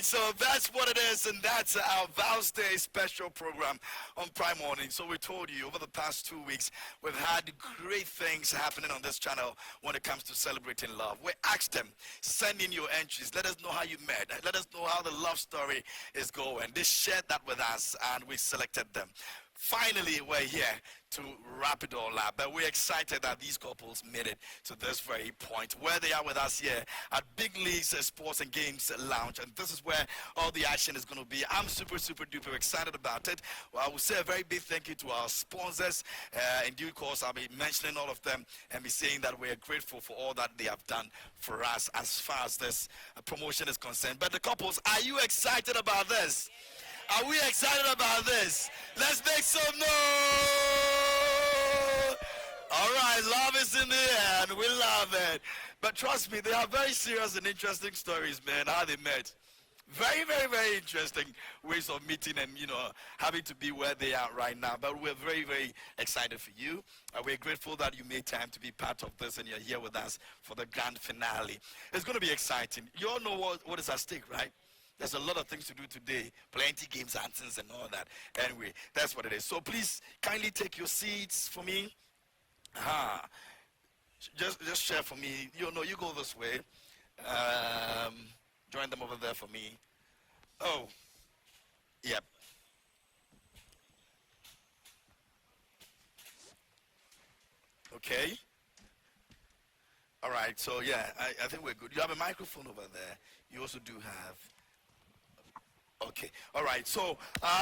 So that's what it is, and that's our Vows Day special program on Prime Morning. So we told you over the past 2 weeks, we've had great things happening on this channel when it comes to celebrating love. We asked them, send in your entries. Let us know how you met. Let us know how the love story is going. They shared that with us, and we selected them. Finally, we're here to wrap it all up. But we're excited that these couples made it to this very point where they are with us here at Big Leagues Sports and Games Lounge. And this is where all the action is going to be. I'm super duper excited about it. Well, I will say a very big thank you to our sponsors. In due course, I'll be mentioning all of them and be saying that we're grateful for all that they have done for us as far as this promotion is concerned. But the couples, are you excited about this? Are we excited about this? Let's make some noise. All right, love is in the air, and we love it. But trust me, they are very serious and interesting stories, man, how they met. Very interesting ways of meeting and, having to be where they are right now. But we're very excited for you. We're grateful that you made time to be part of this and you're here with us for the grand finale. It's going to be exciting. You all know what is at stake, right? There's a lot of things to do today, plenty games, anthems, and all that. Anyway, that's what it is. So please kindly take your seats for me. Just share for me. You go this way. Join them over there for me. Oh, yep. Okay. All right. So yeah, I think we're good. You have a microphone over there. You also do have. Okay, all right. So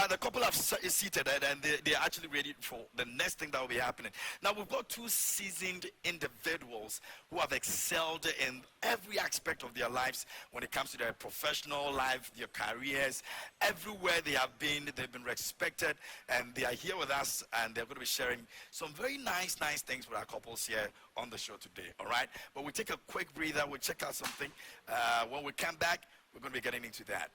the couple have seated and they're actually ready for the next thing that will be happening. Now we've got two seasoned individuals who have excelled in every aspect of their lives when it comes to their professional life, their careers. Everywhere they have been, they've been respected, and they are here with us, and they're going to be sharing some very nice things with our couples here on the show today. All right, but we take a quick breather. We'll check out something. When we come back, we're going to be getting into that.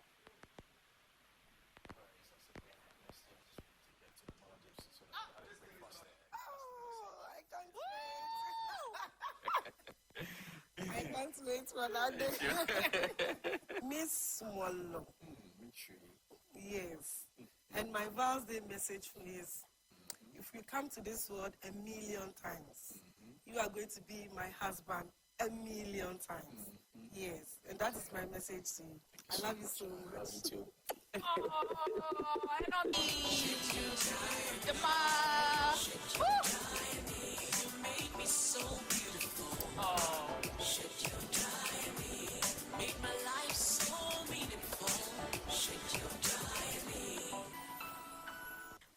I can't wait for that day. Miss Swallow. Yes. And my vows day message for you is, if you come to this world 1,000,000 times, you are going to be my husband 1,000,000 times. Yes. And that is my message to you. I love you so much. Me too. I don't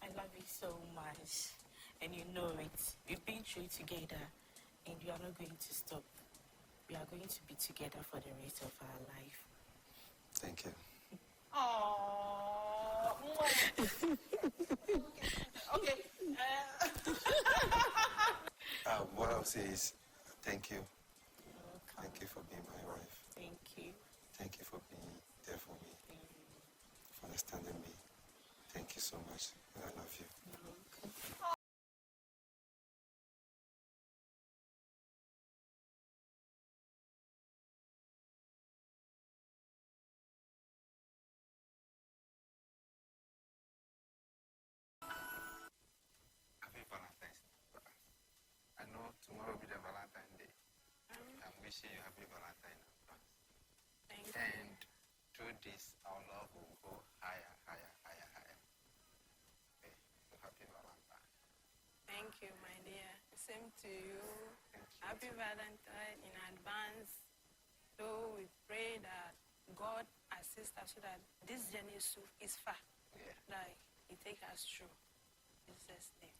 I love you so much, and you know it. We've been through together, and we are not going to stop. We are going to be together for the rest of our life. Thank you. Oh. Okay. What I'll say is thank you. You're welcome. Thank you for being my wife. Thank you. Thank you for being there for me, Thank you. for understanding me. Thank you so much. And I love you. You're welcome. Happy Valentine's Day. I know tomorrow will be the Valentine Day. I'm wishing you happy Valentine in advance. Thank you. And through this, our love will go higher. Okay. So happy Valentine. Thank you, my dear. Same to you. Thank you. Happy Valentine in advance. So we pray that God assist us so that this journey is far. Yeah. Like He take us through. In Jesus' name.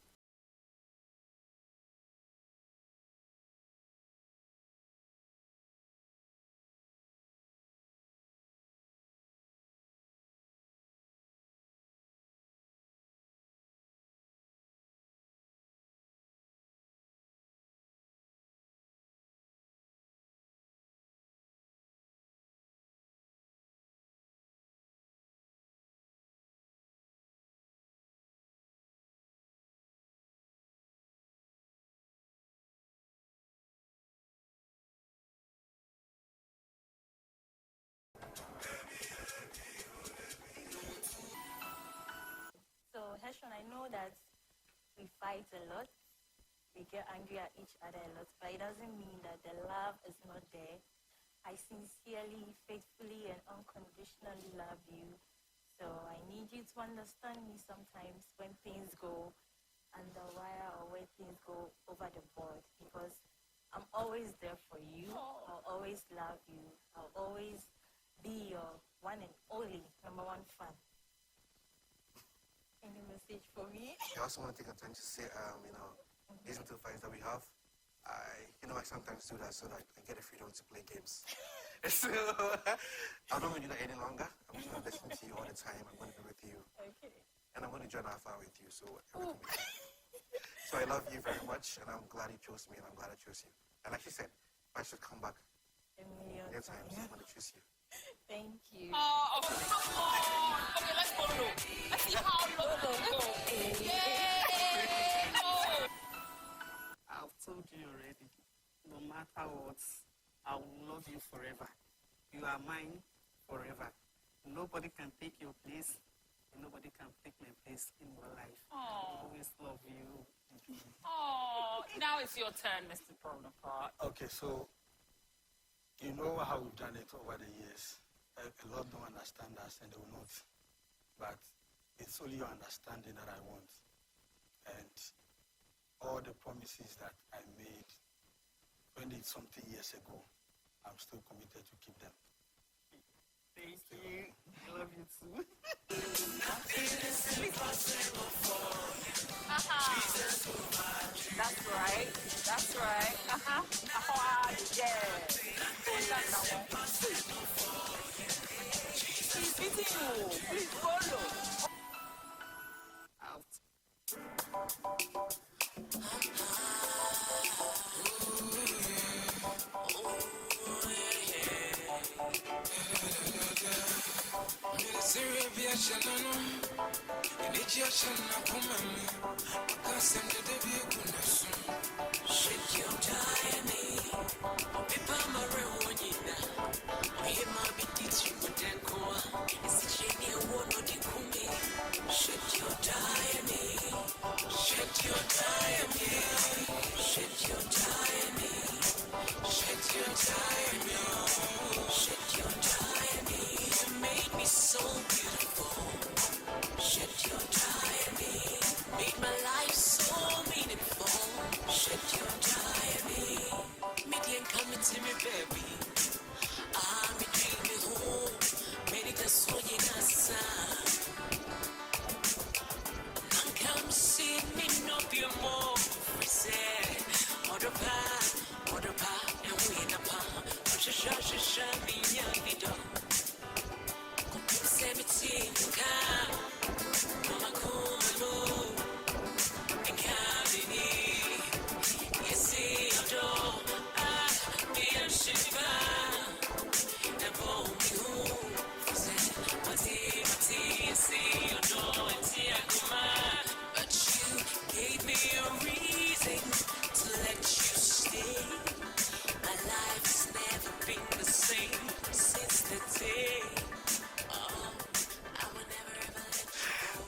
know that we fight a lot, we get angry at each other a lot, but it doesn't mean that the love is not there. I sincerely, faithfully, and unconditionally love you. So I need you to understand me sometimes when things go under wire or when things go over the board, because I'm always there for you. I'll always love you. I'll always be your one and only number one fan. Any message for me? I also want to take a time to say, these are two fights that we have. I sometimes do that so that I get a freedom to play games. So, I don't want to do that any longer. I'm just going to listen to you all the time. I'm going to be with you. Okay. And I'm going to join Alpha with you, so everything will be fine. So I love you very much, and I'm glad you chose me, and I'm glad I chose you. And like she said, I should come back A million many times. times. I'm going to choose you. Thank you. Oh, come on. Okay, let's go low. Let's see how low we go. Yeah. Oh. I've told you already, no matter what, I will love you forever. You are mine forever. Nobody can take your place. Nobody can take my place in your life. I will always love you. Oh, now it's your turn, Mr. Bonaparte. Okay, so you know how we've done it over the years. A lot don't understand us and they will not. But it's only your understanding that I want. And all the promises that I made 20-something years ago, I'm still committed to keep them. Thank you. I love you too. That's right. That's right. Yeah. He's beating you. Please follow. Out.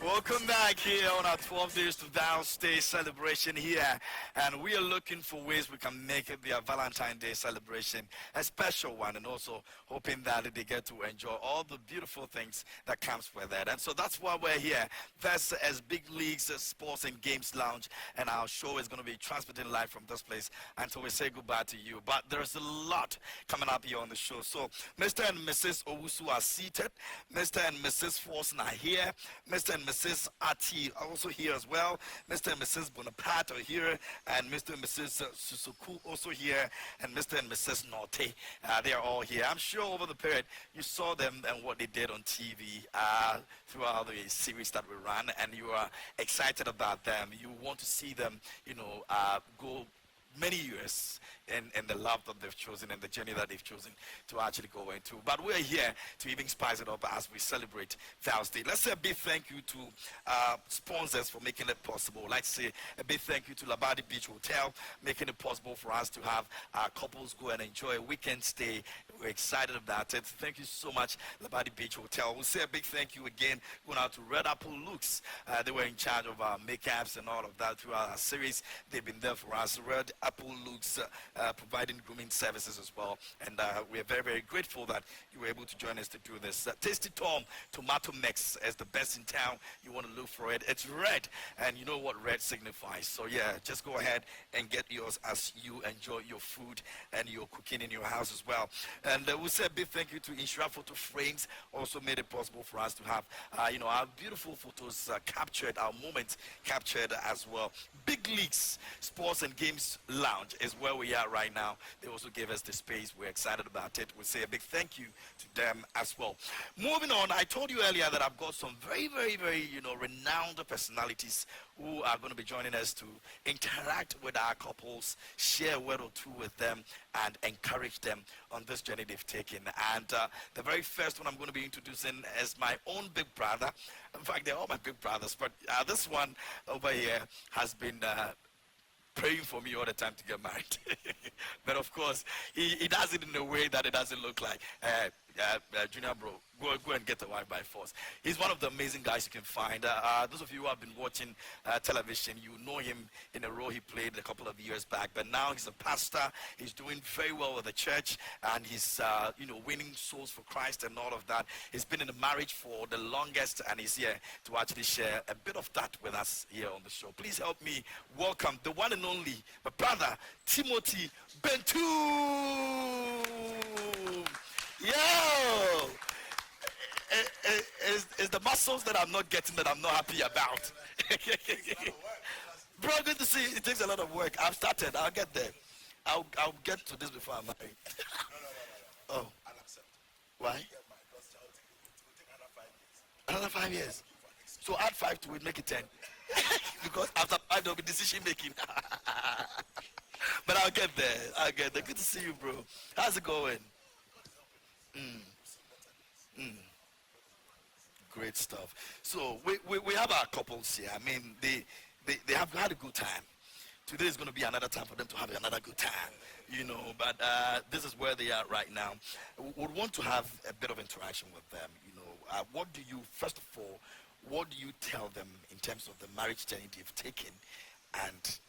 Welcome back here on our 12 Days to Vows Day celebration here. And we are looking for ways we can make it their Valentine Day celebration a special one, and also hoping that they get to enjoy all the beautiful things that comes with it. And so that's why we're here. That's as Big Leagues Sports and Games Lounge, and our show is going to be transmitting live from this place until we say goodbye to you. But there's a lot coming up here on the show. So Mr. and Mrs. Owusu are seated. Mr. and Mrs. Forson are here. Mr. and Mrs. Ati are also here as well. Mr. and Mrs. Bonaparte are here, and Mr. and Mrs. Susuku also here, and Mr. and Mrs. Norte, they are all here. I'm sure over the period you saw them and what they did on TV throughout the series that we ran, and you are excited about them. You want to see them, go many years and the love that they've chosen and the journey that they've chosen to actually go into. But we're here to even spice it up as we celebrate Val's Day. Let's say a big thank you to sponsors for making it possible. Let's say a big thank you to Labadi Beach Hotel, making it possible for us to have our couples go and enjoy a weekend stay. We're excited about it. Thank you so much, Labadi Beach Hotel. We'll say a big thank you again going out to Red Apple Looks. They were in charge of our makeups and all of that throughout our series. They've been there for us. Red Apple Looks providing grooming services as well. And we're very, very grateful that you were able to join us to do this. Tasty Tom Tomato Mix is the best in town. You want to look for it. It's red, and you know what red signifies. So yeah, just go ahead and get yours as you enjoy your food and your cooking in your house as well. And we'll say a big thank you to Inshira Photo Frames, also made it possible for us to have our beautiful photos captured, our moments captured as well. Big Leagues Sports and Games Lounge is where we are right now. They also gave us the space. We're excited about it. We'll say a big thank you to them as well. Moving on, I told you earlier that I've got some very, very, very, renowned personalities who are going to be joining us to interact with our couples, share a word or two with them, and encourage them on this journey they've taken. And the very first one I'm going to be introducing is my own big brother. In fact, they're all my big brothers, but this one over here has been praying for me all the time to get married. But of course, he does it in a way that it doesn't look like, Junior bro, go and get a wife by force. He's one of the amazing guys you can find. Those of you who have been watching television, you know him in a role he played a couple of years back. But now he's a pastor. He's doing very well with the church, and he's winning souls for Christ and all of that. He's been in a marriage for the longest, and he's here to actually share a bit of that with us here on the show. Please help me welcome the one and only, my brother, Timothy Bentum. Yo! It's the muscles that I'm not getting that I'm not happy about. Bro, good to see you. It takes a lot of work. I've started. I'll get there. I'll get to this before I'm married. Oh. Why? Another 5 years. So add 5 to it, make it 10. Because after 5 there'll be decision making. But I'll get there. Good to see you, bro. How's it going? Great stuff. So we have our couples here. I mean, they have had a good time. Today is going to be another time for them to have another good time, But this is where they are right now. We would want to have a bit of interaction with them, What do you, first of all, what do you tell them in terms of the marriage journey they've taken, and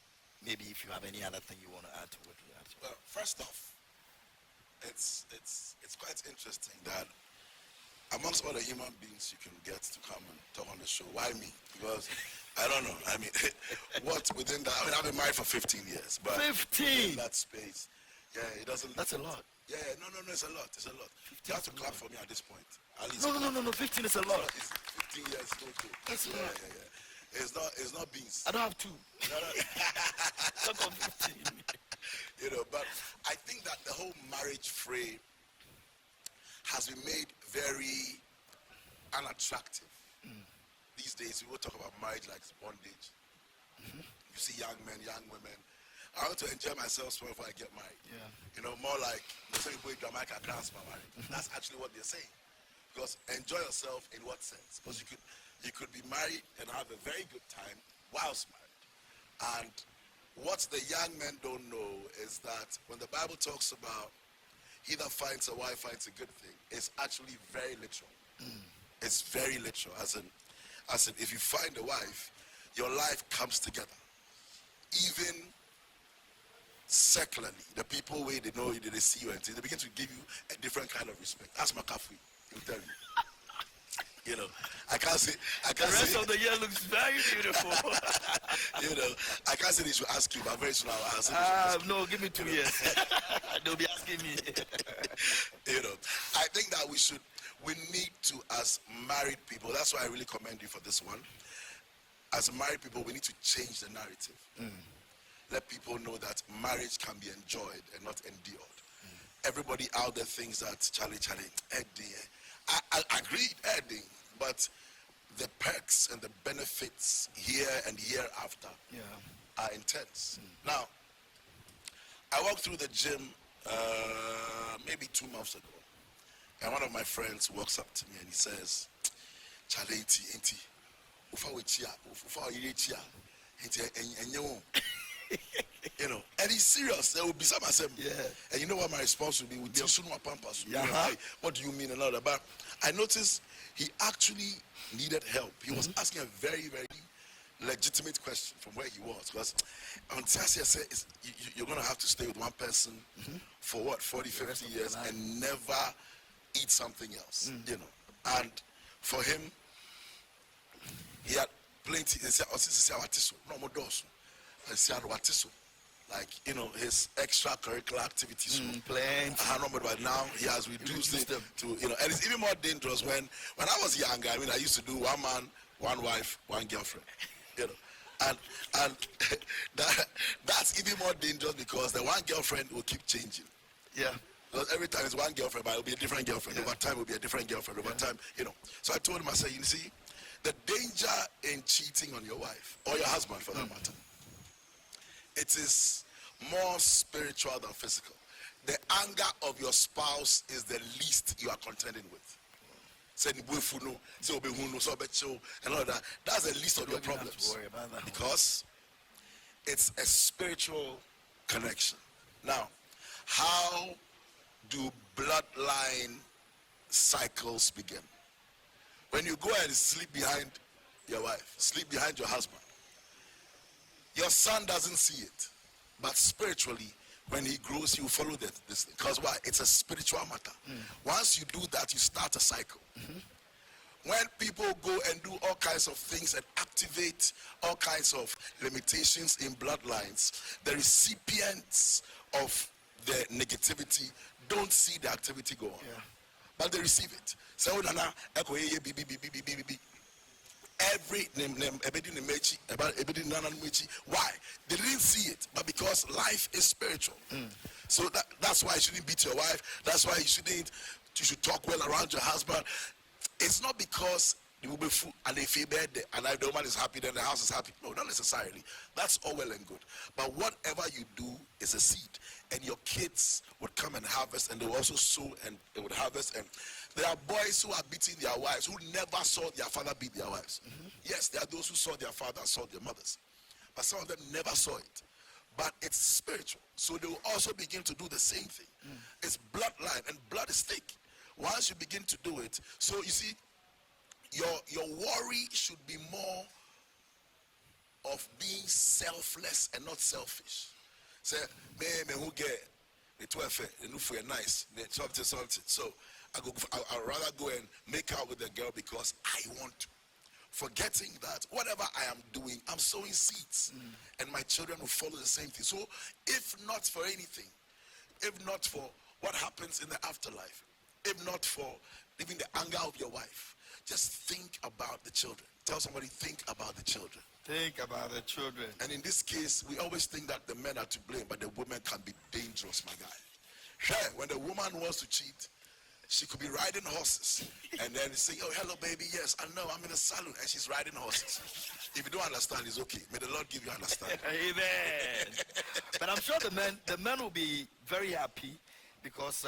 maybe if you have any other thing you want to add to what we add? Well, first off, it's quite interesting that amongst all the human beings you can get to come and talk on the show, why me? Because I don't know. I mean, what within that? I mean, I've been married for 15 years, but 15 in that space, yeah, it doesn't. That's a lot. Yeah, no, it's a lot. It's a lot. You have to clap for me at this point. At least No. 15 is a lot. It's 15 years. No joke. That's a lot. Yeah. It's not beans. I don't have 2. No. Talk of 15. But I think that the whole marriage fray has been made very unattractive. These days, people talk about marriage like it's bondage. You see young men, young women. I want to enjoy myself before I get married. Yeah. More like some people in Jamaica dance for marriage. That's actually what they're saying. Because enjoy yourself in what sense? Because you could be married and have a very good time whilst married. And what the young men don't know is that when the Bible talks about he that finds a wife finds a good thing, it's actually very literal. It's very literal. As in, if you find a wife, your life comes together. Even secularly, the people where they know you, they see you, and they begin to give you a different kind of respect. That's Makafui. He'll tell you. I can't say. The rest of the year looks very beautiful. I can't say they should ask you, but very soon I'll ask. No, give me 2 years. They'll be asking me. I think that we need to, as married people, that's why I really commend you for this one. As married people, we need to change the narrative. Let people know that marriage can be enjoyed and not endured. Everybody out there thinks that Charlie, Eddie. I agree, Eddie, but the perks and the benefits here and hereafter are intense. Now, I walked through the gym maybe 2 months ago, and one of my friends walks up to me and he says, "Chale, enti, ufa wechia, ufa oyechia, enti enyo." You know, and he's serious. There will be some assembly. Yeah. And you know what my response will be? With pampas. Yeah. What do you mean and all that? But I noticed he actually needed help. He was asking a very, very legitimate question from where he was. Because on Tiasia said, you're going to have to stay with one person for what, 40, 50 years and never eat something else, you know. And for him, he had plenty. Like, you know, his extracurricular activities. Plenty. But now he has reduced it to, you know, and it's even more dangerous when I was younger. I mean, I used to do one man, one wife, one girlfriend, you know, and that's even more dangerous because the one girlfriend will keep changing. Yeah. Because every time it's one girlfriend, but it'll be a different girlfriend. Over time, it'll be a different girlfriend. Over time, you know. So I told him, I said, you see, the danger in cheating on your wife or your husband, for that matter, it is more spiritual than physical. The anger of your spouse is the least you are contending with. And all that. That's the least of your problems. Because it's a spiritual connection. Now, how do bloodline cycles begin? When you go and sleep behind your wife, sleep behind your husband, your son doesn't see it, but spiritually, when he grows, he will follow this thing. Because why? It's a spiritual matter. Once you do that, you start a cycle. When people go and do all kinds of things and activate all kinds of limitations in bloodlines, the recipients of the negativity don't see the activity go on. Yeah. But they receive it. So, every why? They didn't see it, but because life is spiritual. So that's why you shouldn't beat your wife. That's why you should talk well around your husband. It's not because you will be full and they feel bad and if the woman is happy, then the house is happy. No, not necessarily. That's all well and good. But whatever you do is a seed. And your kids would come and harvest, and they will also sow and they would harvest. And there are boys who are beating their wives who never saw their father beat their wives. Yes, there are those who saw their father, saw their mothers. But some of them never saw it. But it's spiritual. So they will also begin to do the same thing. It's bloodline, and blood is thick. Once you begin to do it, so you see, your worry should be more of being selfless and not selfish. Say, me who get the 12, the nice, something. So I'd rather go and make out with the girl because I want to. Forgetting that whatever I am doing, I'm sowing seeds, and my children will follow the same thing. So if not for anything, if not for what happens in the afterlife, if not for even the anger of your wife, just think about the children. Tell somebody, think about the children. Think about the children. And in this case, we always think that the men are to blame, but the women can be dangerous, my guy. Sure, when the woman wants to cheat, she could be riding horses and then say, "Oh, hello, baby. Yes, I know. I'm in a salon," and she's riding horses. If you don't understand, it's okay. May the Lord give you understanding. Amen. But I'm sure the men will be very happy because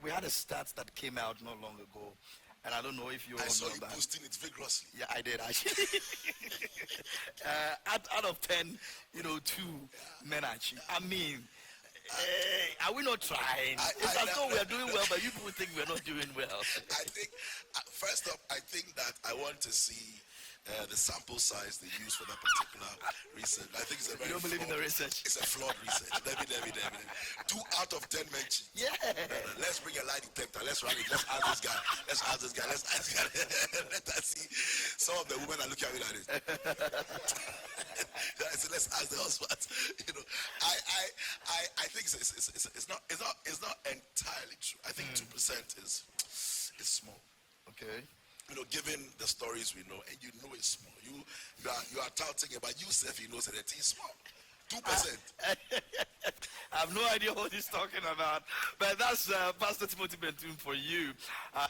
we had a stat that came out not long ago, and I don't know if you all I saw know you that. posting it vigorously. Yeah, I did actually. Out of 10, 2 men are cheating. I mean, are we not trying? It's as though we are doing well, but you people think we're not doing well. I think, first off, I think that I want to see the sample size they use for that particular research. I think it's a very You don't believe in the research? It's a flawed research. David. 2 out of 10 men cheat. Yeah. Let's bring a lie detector. Let's run it. Let's ask this guy. Let us see. Some of the women are looking at me like this. Let's ask the husband. I think it's not entirely true. I think 2% is small. Okay. Given the stories we know, and it's small. You are touting about yourself, that it's small. 2%. I've have no idea what he's talking about. But that's Pastor Timothy Bentum for you.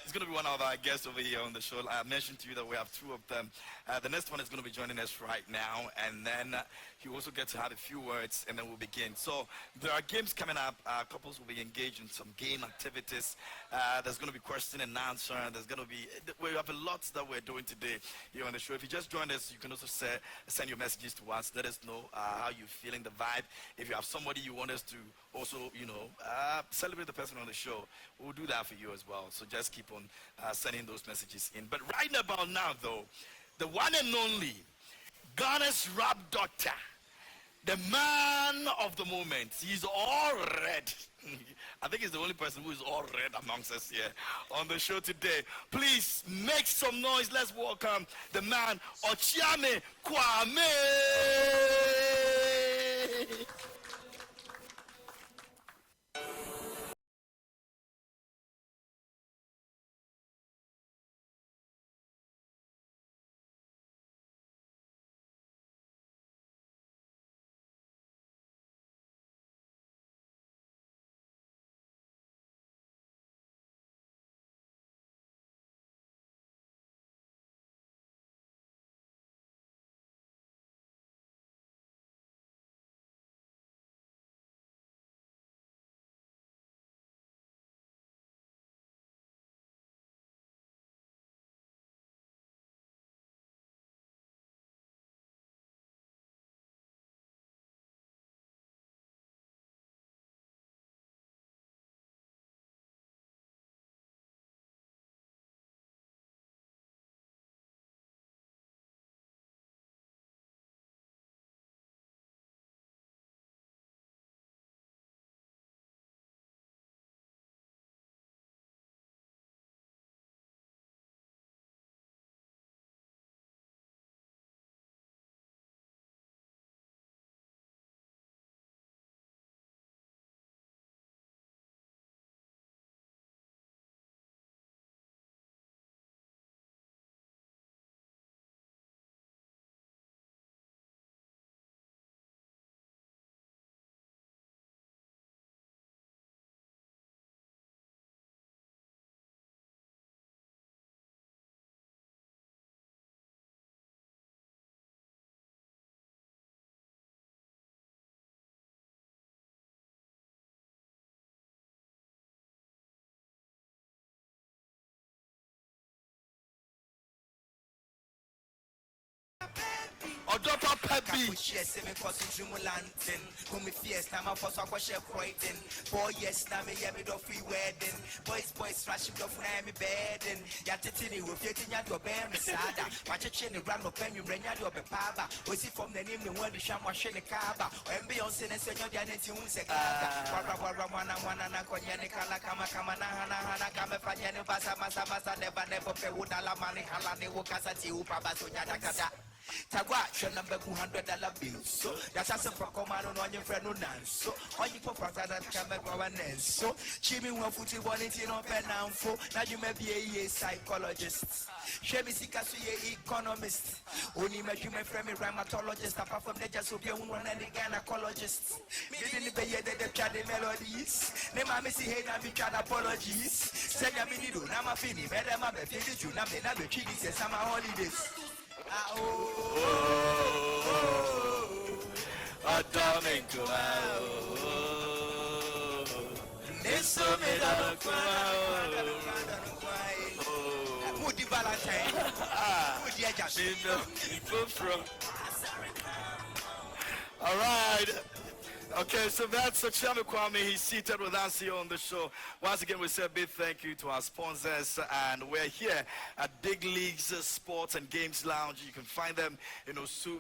He's going to be one of our guests over here on the show. I mentioned to you that we have two of them. The next one is going to be joining us right now, and then he also gets to have a few words, and then we'll begin. So there are games coming up. Couples will be engaged in some game activities. There's going to be question and answer. There's going to be, we have a lot that we're doing today here on the show. If you just joined us, you can also send your messages to us. Let us know how you're feeling, the vibe. If you have somebody you want us to also, celebrate the person on the show, we'll do that for you as well. So just keep on sending those messages in. But right about now, though, the one and only Ghana's rap doctor, the man of the moment. He's all red. I think he's the only person who is all red amongst us here on the show today. Please make some noise. Let's welcome the man, Okyeame Kwame. Odopa Pebi. Yes, me crossing Jumulantin. Come fiesta, my first I was Croydon. 4 years now, me have it off free wedding. Boys, flashing off now, me bedding. Yatini, we're getting out your band, Sada. Watch a chin, run up pen, you bring out your papa. Was it from the name the one the sham was in the caba? And Beyonce and Senor Janet, you say, Tagwa, number $200 bills. So that's a for command on your friend so all you pop that camera so Jimmy will put it 1 18 on now for now you may be a psychologist. Shemi Sikasu economist. Only met you my friend rheumatologist apart from the just will be one and the gynecologist. Me didn't pay the child melodies. Name I miss hate and be child apologies. Send a minute, now my fini, madam, I'm a finish you, now the chili says summer holidays. Atomic Woody Valentine. All right. Okay, so that's Okyeame Kwame. He's seated with us here on the show. Once again, we say a big thank you to our sponsors, and we're here at Big Leagues Sports and Games Lounge. You can find them,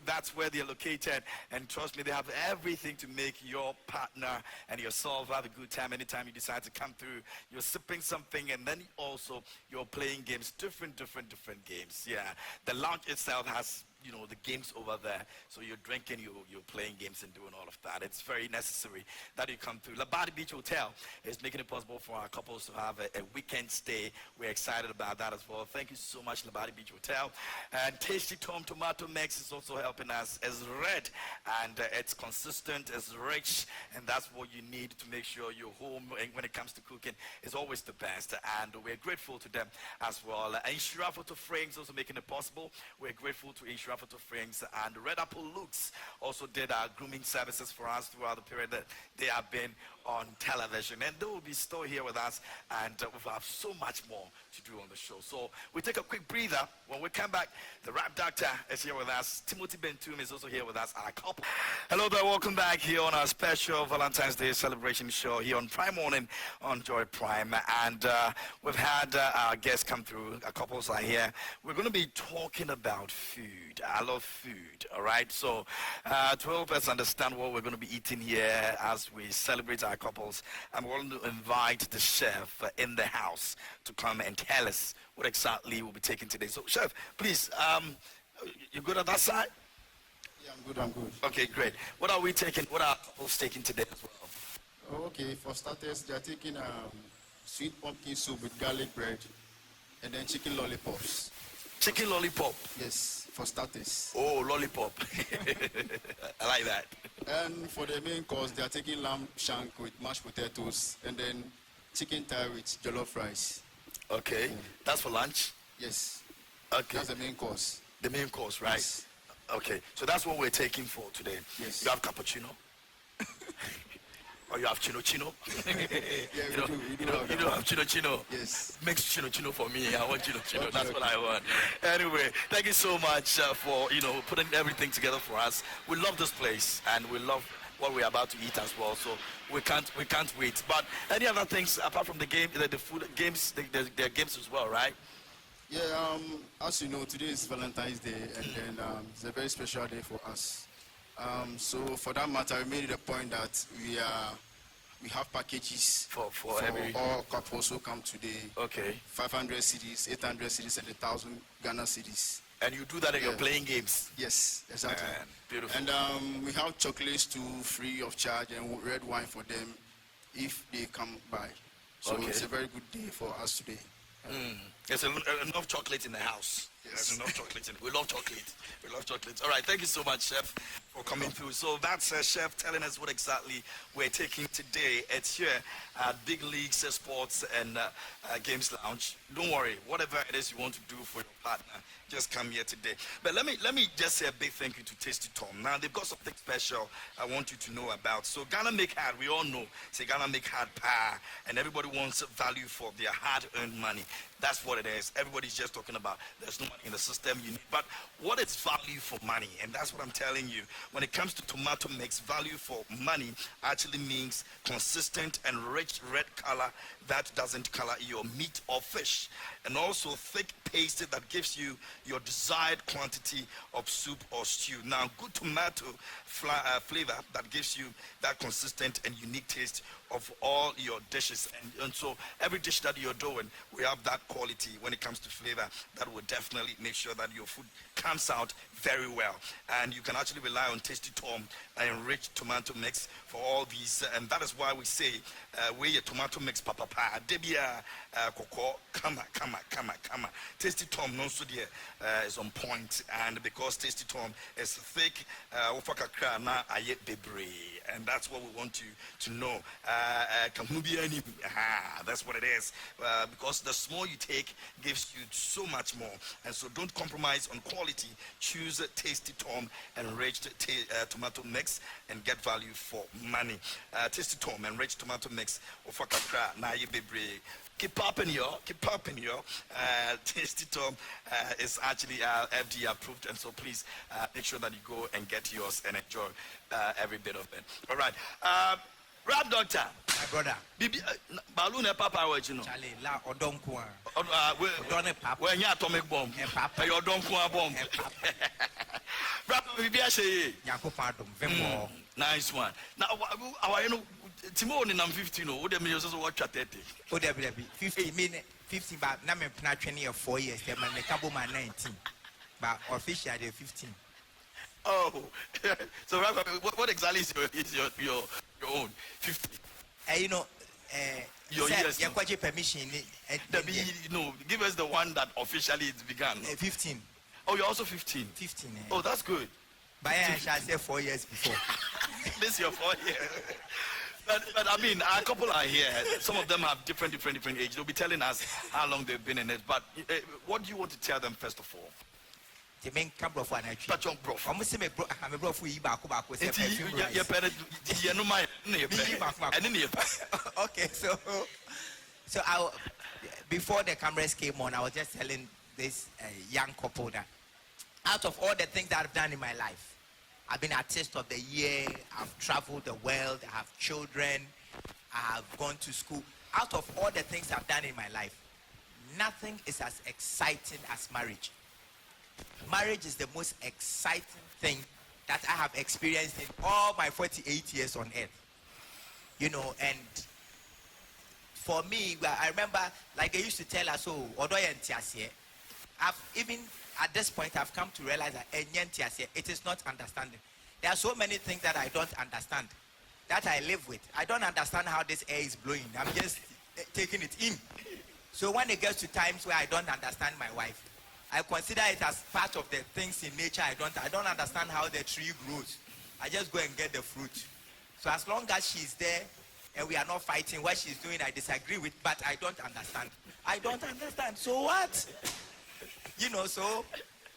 that's where they're located, and trust me, they have everything to make your partner and yourself have a good time anytime you decide to come through. You're sipping something, and then also you're playing games, different games. Yeah, the lounge itself has the games over there. So you're drinking, you're playing games and doing all of that. It's very necessary that you come through. Labadi Beach Hotel is making it possible for our couples to have a weekend stay. We're excited about that as well. Thank you so much, Labadi Beach Hotel. And Tasty Tom Tomato Mix is also helping us. It's red and it's consistent, it's rich, and that's what you need to make sure your home, when it comes to cooking, is always the best. And we're grateful to them as well. Inshira Photo Frames also making it possible. We're grateful to Inshira Photo Frames, and Red Apple Looks also did our grooming services for us throughout the period that they have been on television, and they will be still here with us, and we have so much more to do on the show. So we take a quick breather. When we come back, the rap doctor is here with us. Timothy Bentum is also here with us, our couple. Hello there, welcome back here on our special Valentine's Day celebration show here on Prime Morning on Joy Prime, and we've had our guests come through. Our couples are here. We're going to be talking about food. I love food, all right? So to help us understand what we're going to be eating here as we celebrate our couples, I'm going to invite the chef in the house to come and tell us what exactly we'll be taking today. So chef, please, you good on that side? Yeah, I'm good. Okay, great. What are we taking? What are couples taking today as well? Okay, for starters, they're taking sweet pumpkin soup with garlic bread and then chicken lollipops. Chicken lollipop? Yes, for starters. Oh, lollipop. I like that. And for the main course, they're taking lamb shank with mashed potatoes and then chicken thigh with jollof rice. Okay, that's for lunch? Yes. Okay. That's the main course. The main course, right? Yes. Okay, so that's what we're taking for today. Yes. You have cappuccino? Or you have chino? Yeah, you don't have chino? Yes. Mix chino for me. I want chino. Okay, That's okay. what I want. Anyway, thank you so much for putting everything together for us. We love this place and we love what we're about to eat as well. So we can't wait. But any other things apart from the game, the food games, there are games as well, right? Yeah, as you know, today is Valentine's Day, and then it's a very special day for us. So for that matter, we made it a point that we have packages for every all couples who come today. Okay. 500 cedis, 800 cedis, and 1,000 Ghana cedis. And you do that and you're playing games? Yes, exactly. Man, beautiful. And we have chocolates too, free of charge, and red wine for them if they come by. So it's a very good day for us today. There's enough chocolate in the house. Yes. There's enough chocolate in it. We love chocolate. We love chocolate. All right, thank you so much, Chef, for coming through. So that's Chef telling us what exactly we're taking today. It's here at Big Leagues Sports and Games Lounge. Don't worry, whatever it is you want to do for your partner, just come here today. But let me just say a big thank you to Tasty Tom. Now they've got something special I want you to know about. So Ghana Make Hard, we all know, say Ghana Make Hard power, and everybody wants value for their hard-earned money. That's what it is. Everybody's just talking about there's no money in the system you need. But what is value for money? And that's what I'm telling you. When it comes to tomato mix, value for money actually means consistent and rich red color that doesn't color your meat or fish. And also thick paste that gives you your desired quantity of soup or stew. Now, good tomato flavor that gives you that consistent and unique taste of all your dishes. And so every dish that you're doing, we have that quality when it comes to flavor that will definitely make sure that your food comes out very well. And you can actually rely on Tasty Tom and rich tomato mix for all these. And that is why we say, we a tomato mix papa. Debia koko, kama. Tasty Tom no so there is on point. And because Tasty Tom is thick, na aye bebre. And that's what we want you to know. That's what it is. Because the small you take gives you so much more. And so don't compromise on quality. Choose Tasty Tom enriched tomato mix and get value for money. Tasty Tom enriched tomato mix. Keep popping, yo. Tasty Tom is actually FDA approved, and so please make sure that you go and get yours and enjoy every bit of it. All right. Rap doctor. My brother. Bibi balloon e papa wa you know. Charlie, la odonko a. Odone papa. When you atomic bomb. Papa. You odonko a bomb. Rap bibi a say. Yakopon dom vemo. Nice one. Now our you know Timo ni nam 15 no. Wo dem you so what 30. O dey be 50 minutes 50 ba na me pna twene 4 years dem me kabo ma 19. But officially, they're 15. Oh, so what exactly is your own? 50. You know, Your years. yeah, permission. No, give us the one that officially it began. 15. Oh, you're also 15. 15. Oh, that's good. But I shall say 4 years before. This is your 4 years. But I mean, a couple are here. Some of them have different age. They'll be telling us how long they've been in it. But what do you want to tell them first of all? The main camera for an actually. Touch on bro. I'm going to say, I'm a bro for you back. Okay, so before the cameras came on, I was just telling this young couple that out of all the things that I've done in my life, I've been artist of the year, I've traveled the world, I have children, I have gone to school. Out of all the things I've done in my life, nothing is as exciting as marriage. Marriage is the most exciting thing that I have experienced in all my 48 years on earth. You know, and for me, I remember, like they used to tell us, I've even at this point, I've come to realize that it is not understanding. There are so many things that I don't understand, that I live with. I don't understand how this air is blowing. I'm just taking it in. So when it gets to times where I don't understand my wife, I consider it as part of the things in nature I don't understand how the tree grows. I just go and get the fruit. So as long as she's there and we are not fighting, what she's doing I disagree with, but I don't understand. I don't understand. So what? You know, so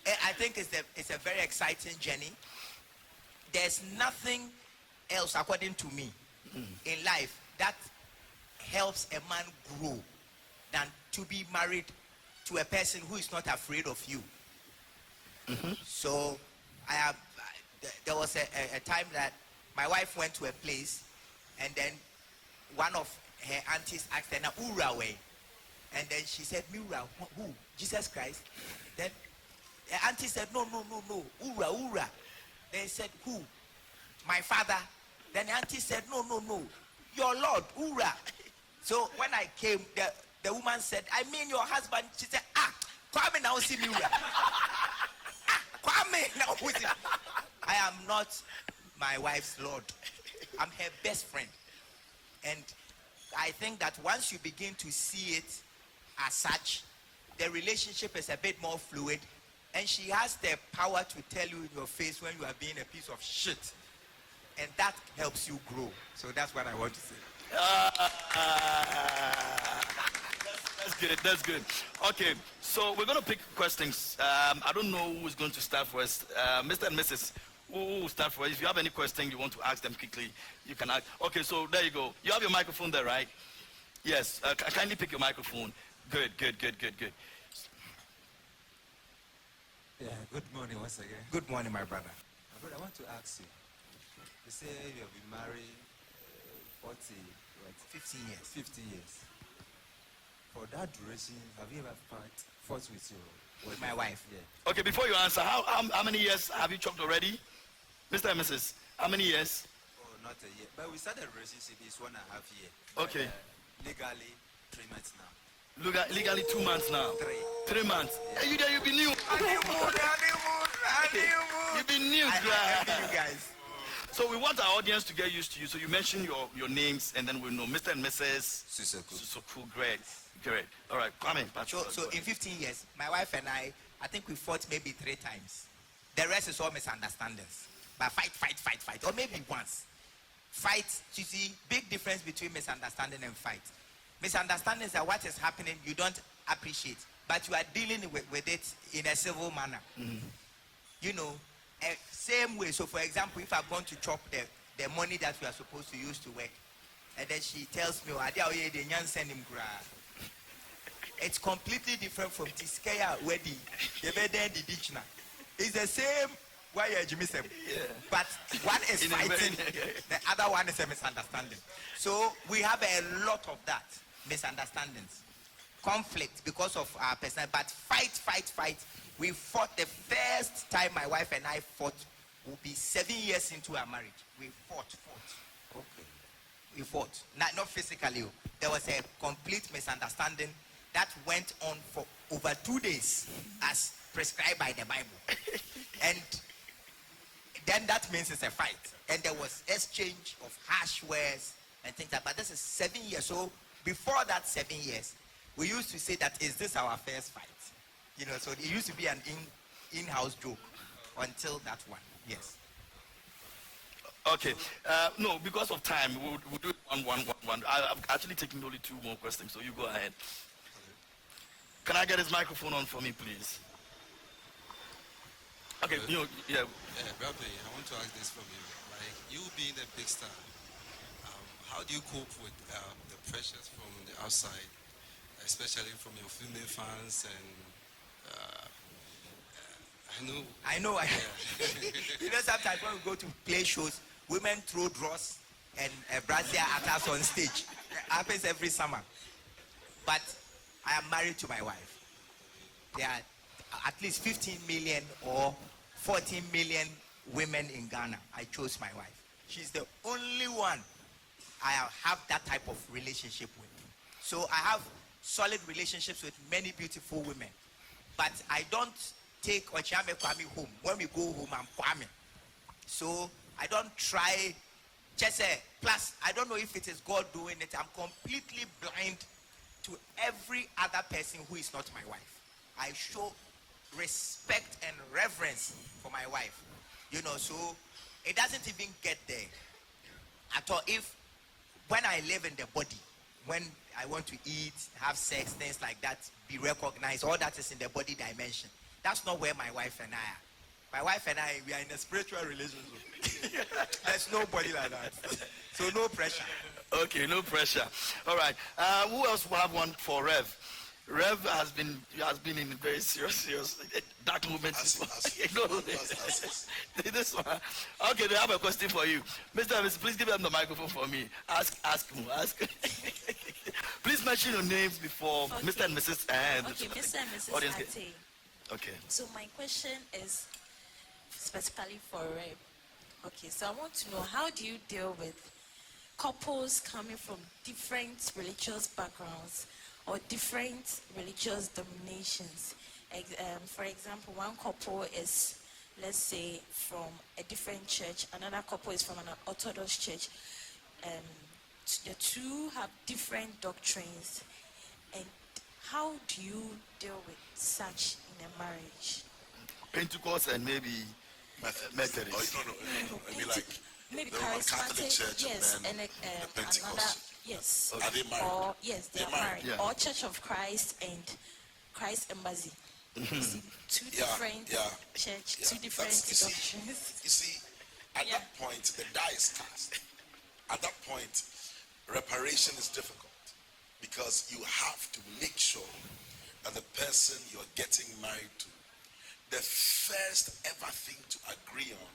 I think it's a very exciting journey. There's nothing else, according to me, in life that helps a man grow than to be married to a person who is not afraid of you. So there was a time that my wife went to a place and then one of her aunties asked her, Ura way. And then she said, Mura, who? Jesus Christ? Then the auntie said, no, Ura. They said, who? My father. Then the auntie said, no, your Lord, Ura. So when I came, the woman said, I mean your husband. She said, Kwame now see me. Kwame now with it. I am not my wife's Lord. I'm her best friend. And I think that once you begin to see it as such, the relationship is a bit more fluid. And she has the power to tell you in your face when you are being a piece of shit. And that helps you grow. So that's what I want to say. That's good. Okay, so we're going to pick questions. I don't know who's going to start first. Mr. and Mrs., who will start first? If you have any question you want to ask them quickly, you can ask. Okay, so there you go. You have your microphone there, right? Yes, kindly pick your microphone. Good. Yeah, good morning once again. Good morning, my brother. My brother, I want to ask you. You say you have been married 15 years. 15 years. For that duration, have you ever fought with my wife? Yeah. Okay, before you answer, how many years have you chopped already? Mr. and Mrs., how many years? Oh, not a year. But we started a relationship, it's 1.5 years. Okay. Legally, 3 months now. Legally 2 months now. 3 months. Yeah. Hey, you be new. Honeymoon. You be new, you guys. So we want our audience to get used to you. So you mention your names, and then we'll know Mr. and Mrs. Susoku. Great. All right, Kwame. So in 15 years, my wife and I think we fought maybe 3 times. The rest is all misunderstandings. But fight, or maybe once. Fight, you see, big difference between misunderstanding and fight. Misunderstandings are what is happening you don't appreciate, but you are dealing with it in a civil manner. You know, same way. So for example, if I'm going to chop the money that we are supposed to use to work, and then she tells me, it's completely different from Tiskeya wedding. It's the same why you're Jimmy. But one is fighting, the other one is a misunderstanding. So we have a lot of that, misunderstandings, conflict because of our personality. But fight. We fought the first time my wife and I fought will be 7 years into our marriage. We fought. Okay. We fought. Not physically. There was a complete misunderstanding. that went on for over 2 days as prescribed by the Bible. And then that means it's a fight. And there was exchange of harsh words and things like that. But this is 7 years. So before that 7 years, we used to say that, is this our first fight? You know, so it used to be an in-house joke until that one. Yes. Okay. No, because of time, we'll do it one. I've actually taken only 2 more questions, so you go ahead. Can I get his microphone on for me, please? Okay, Brother, I want to ask this from you. Like, you being a big star, how do you cope with the pressures from the outside, especially from your female fans? And I know. You know, sometimes when we go to play shows, women throw draws and brassiere at us on stage. It happens every summer. But I am married to my wife. There are at least 15 million or 14 million women in Ghana. I chose my wife. She's the only one I have that type of relationship with. So I have solid relationships with many beautiful women. But I don't take Okyeame Kwame home. When we go home, I'm Kwame. So I don't try. Just say, plus, I don't know if it is God doing it. I'm completely blind to every other person who is not my wife. I show respect and reverence for my wife. You know, so it doesn't even get there at all. If when I live in the body, when I want to eat, have sex, things like that, be recognized, all that is in the body dimension. That's not where my wife and I are. My wife and I, we are in a spiritual relationship. There's nobody like that. So no pressure. Okay, no pressure. All right. Who else will have one for Rev? Rev has been in very serious dark moments. This one. Okay, they have a question for you. Mr. and Mrs., please give them the microphone for me. Ask. Please mention your names before Okay. Mr. and Mrs. Okay, Mr. and Mrs. audience. Ate. Okay. So my question is specifically for Reb. Okay, so I want to know, how do you deal with couples coming from different religious backgrounds or different religious denominations? For example, one couple is, let's say, from a different church, another couple is from an Orthodox church. The two have different doctrines. And how do you deal with such in a marriage? Pentecost and maybe Methodist. Oh, no. Maybe like maybe the Roman Catholic Church, yes, and then and the Pentecost. another, yes. Are they married? Or yes, they They're are married. married. Yeah. Or Church of Christ and Christ Embassy. You see, two Yeah, different yeah, church, yeah. two different doctrines. You see, at that point, the die is cast. At that point, reparation is difficult because you have to make sure that the person you're getting married to, the first ever thing to agree on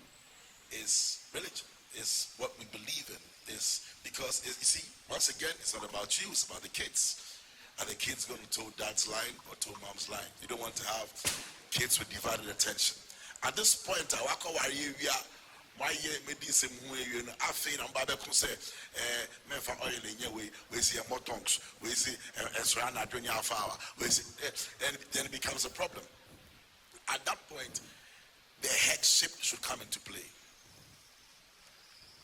is religion, is what we believe in, is because, you see, once again, it's not about you, it's about the kids. Are the kids going to toe dad's line or toe mom's line? You don't want to have kids with divided attention. At this point, I walk over here, why ye medicine you know afin and babeko say men for oil in your way we see more tongues we see esrana dunya afawa we see then it becomes a problem. At that point the headship should come into play.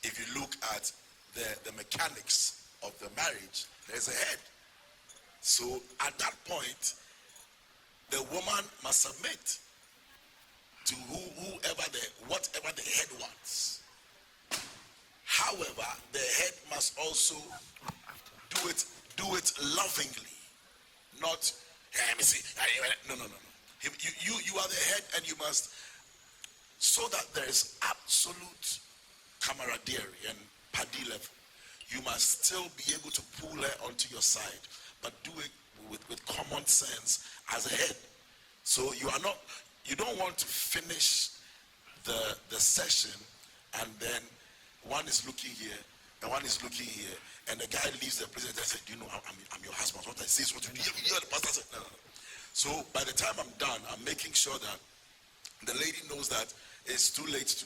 If you look at the mechanics of the marriage, there's a head. So at that point the woman must submit to whatever the head wants. However, the head must also do it lovingly, not let me see. No. You are the head, and you must, so that there is absolute camaraderie and paddy level. You must still be able to pull her onto your side, but do it with common sense as a head. So you don't want to finish the session and then one is looking here and one is looking here and the guy leaves the place and says, you know, I'm your husband. What I say is what you do. You know, the pastor said, no. So by the time I'm done, I'm making sure that the lady knows that it's too late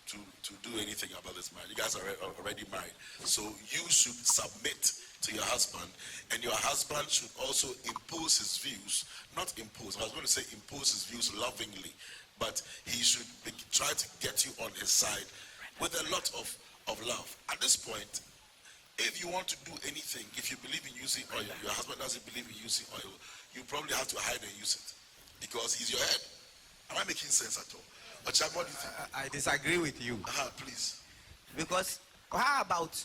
to do anything about this marriage. You guys are already married. So you should submit to to your husband, and your husband should also impose his views, not impose, I was going to say impose his views lovingly, but he should try to get you on his side with a lot of love. At this point, if you want to do anything, if you believe in using oil, your husband doesn't believe in using oil, you probably have to hide and use it because he's your head. Am I making sense at all? But Cham, what do you think? I disagree with you. Please. Because how about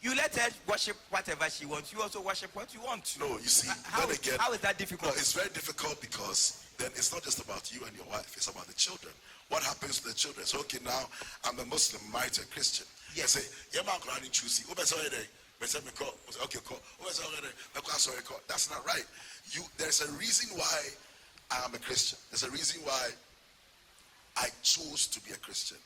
you let her worship whatever she wants, you also worship what you want? No, you see, how is that difficult? No, it's very difficult because then it's not just about you and your wife, it's about the children. What happens to the children? So, okay, now I'm a Muslim, married to a Christian. Yes. I say, yeah, man, I'm choosing. That's not right. There's a reason why I am a Christian. There's a reason why I chose to be a Christian.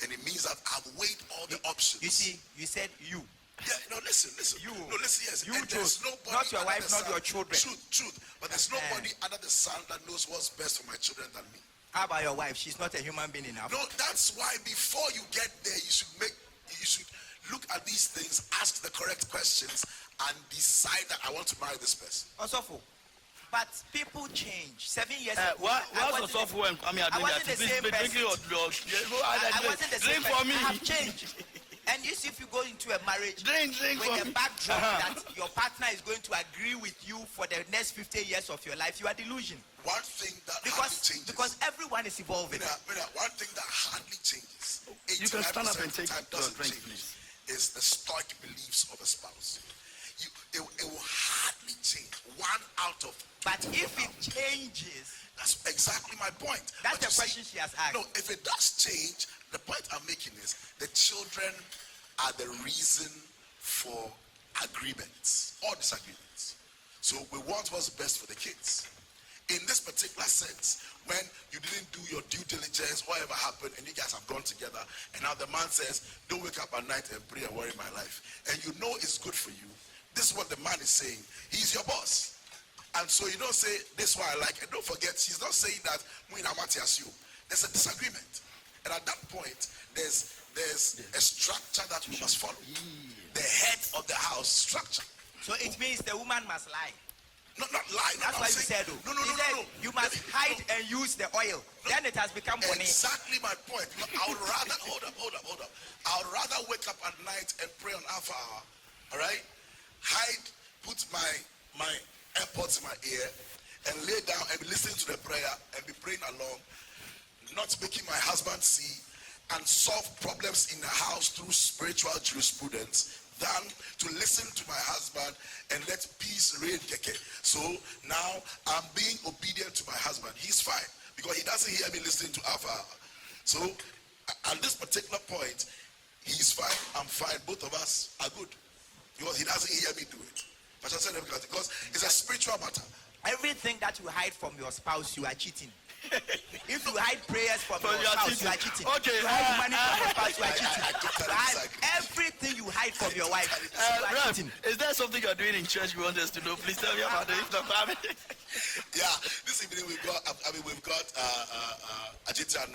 And it means that I've weighed all the options. You see, you said you. Yeah, no, listen. You. No, listen, yes. You chose. Not your wife, not your children. Truth. But there's nobody under the sun that knows what's best for my children than me. How about your wife? She's not a human being enough. No, that's why before you get there, you should look at these things, ask the correct questions, and decide that I want to marry this person. Also, but people change. 7 years ago, I wasn't the same person. I wasn't the same person. I have changed. And you see, if you go into a marriage with a backdrop that your partner is going to agree with you for the next 50 years of your life, you are delusional. One thing that because everyone is evolving. One thing that hardly changes. You can stand up and take a drink, please. Is the stoic beliefs of a spouse. It will hardly change. 1 out of 2. But if it changes, that's exactly my point. That's the question she has asked. No, if it does change, the point I'm making is the children are the reason for agreements or disagreements. So we want what's best for the kids. In this particular sense, when you didn't do your due diligence, whatever happened, and you guys have gone together, and now the man says, don't wake up at night and pray and worry my life, and you know it's good for you, this is what the man is saying. He's your boss. And so you don't say, this is what I like. And don't forget, she's not saying that, there's a disagreement. And at that point, there's a structure that we must follow. The head of the house structure. So it means the woman must lie. No, not lie. That's what you said. No. You must hide and use the oil. Then it has become money. Exactly my point. I would rather hold up. I would rather wake up at night and pray on Alpha hour. All right, hide, put my AirPods in my ear, and lay down and be listening to the prayer and be praying along, not making my husband see, and solve problems in the house through spiritual jurisprudence, than to listen to my husband and let peace reign. So now I'm being obedient to my husband. He's fine because he doesn't hear me listening to Alpha. So at this particular point, he's fine, I'm fine, both of us are good because he doesn't hear me do it. Because it's a spiritual matter. Everything that you hide from your spouse, you are cheating. If you hide prayers from your spouse, you are cheating. Okay. You hide money from your spouse, you are cheating. Everything you hide from your wife, you are cheating. Is there something you're doing in church you want us to know? Please tell me about it. If not, yeah, this evening we've got Ajita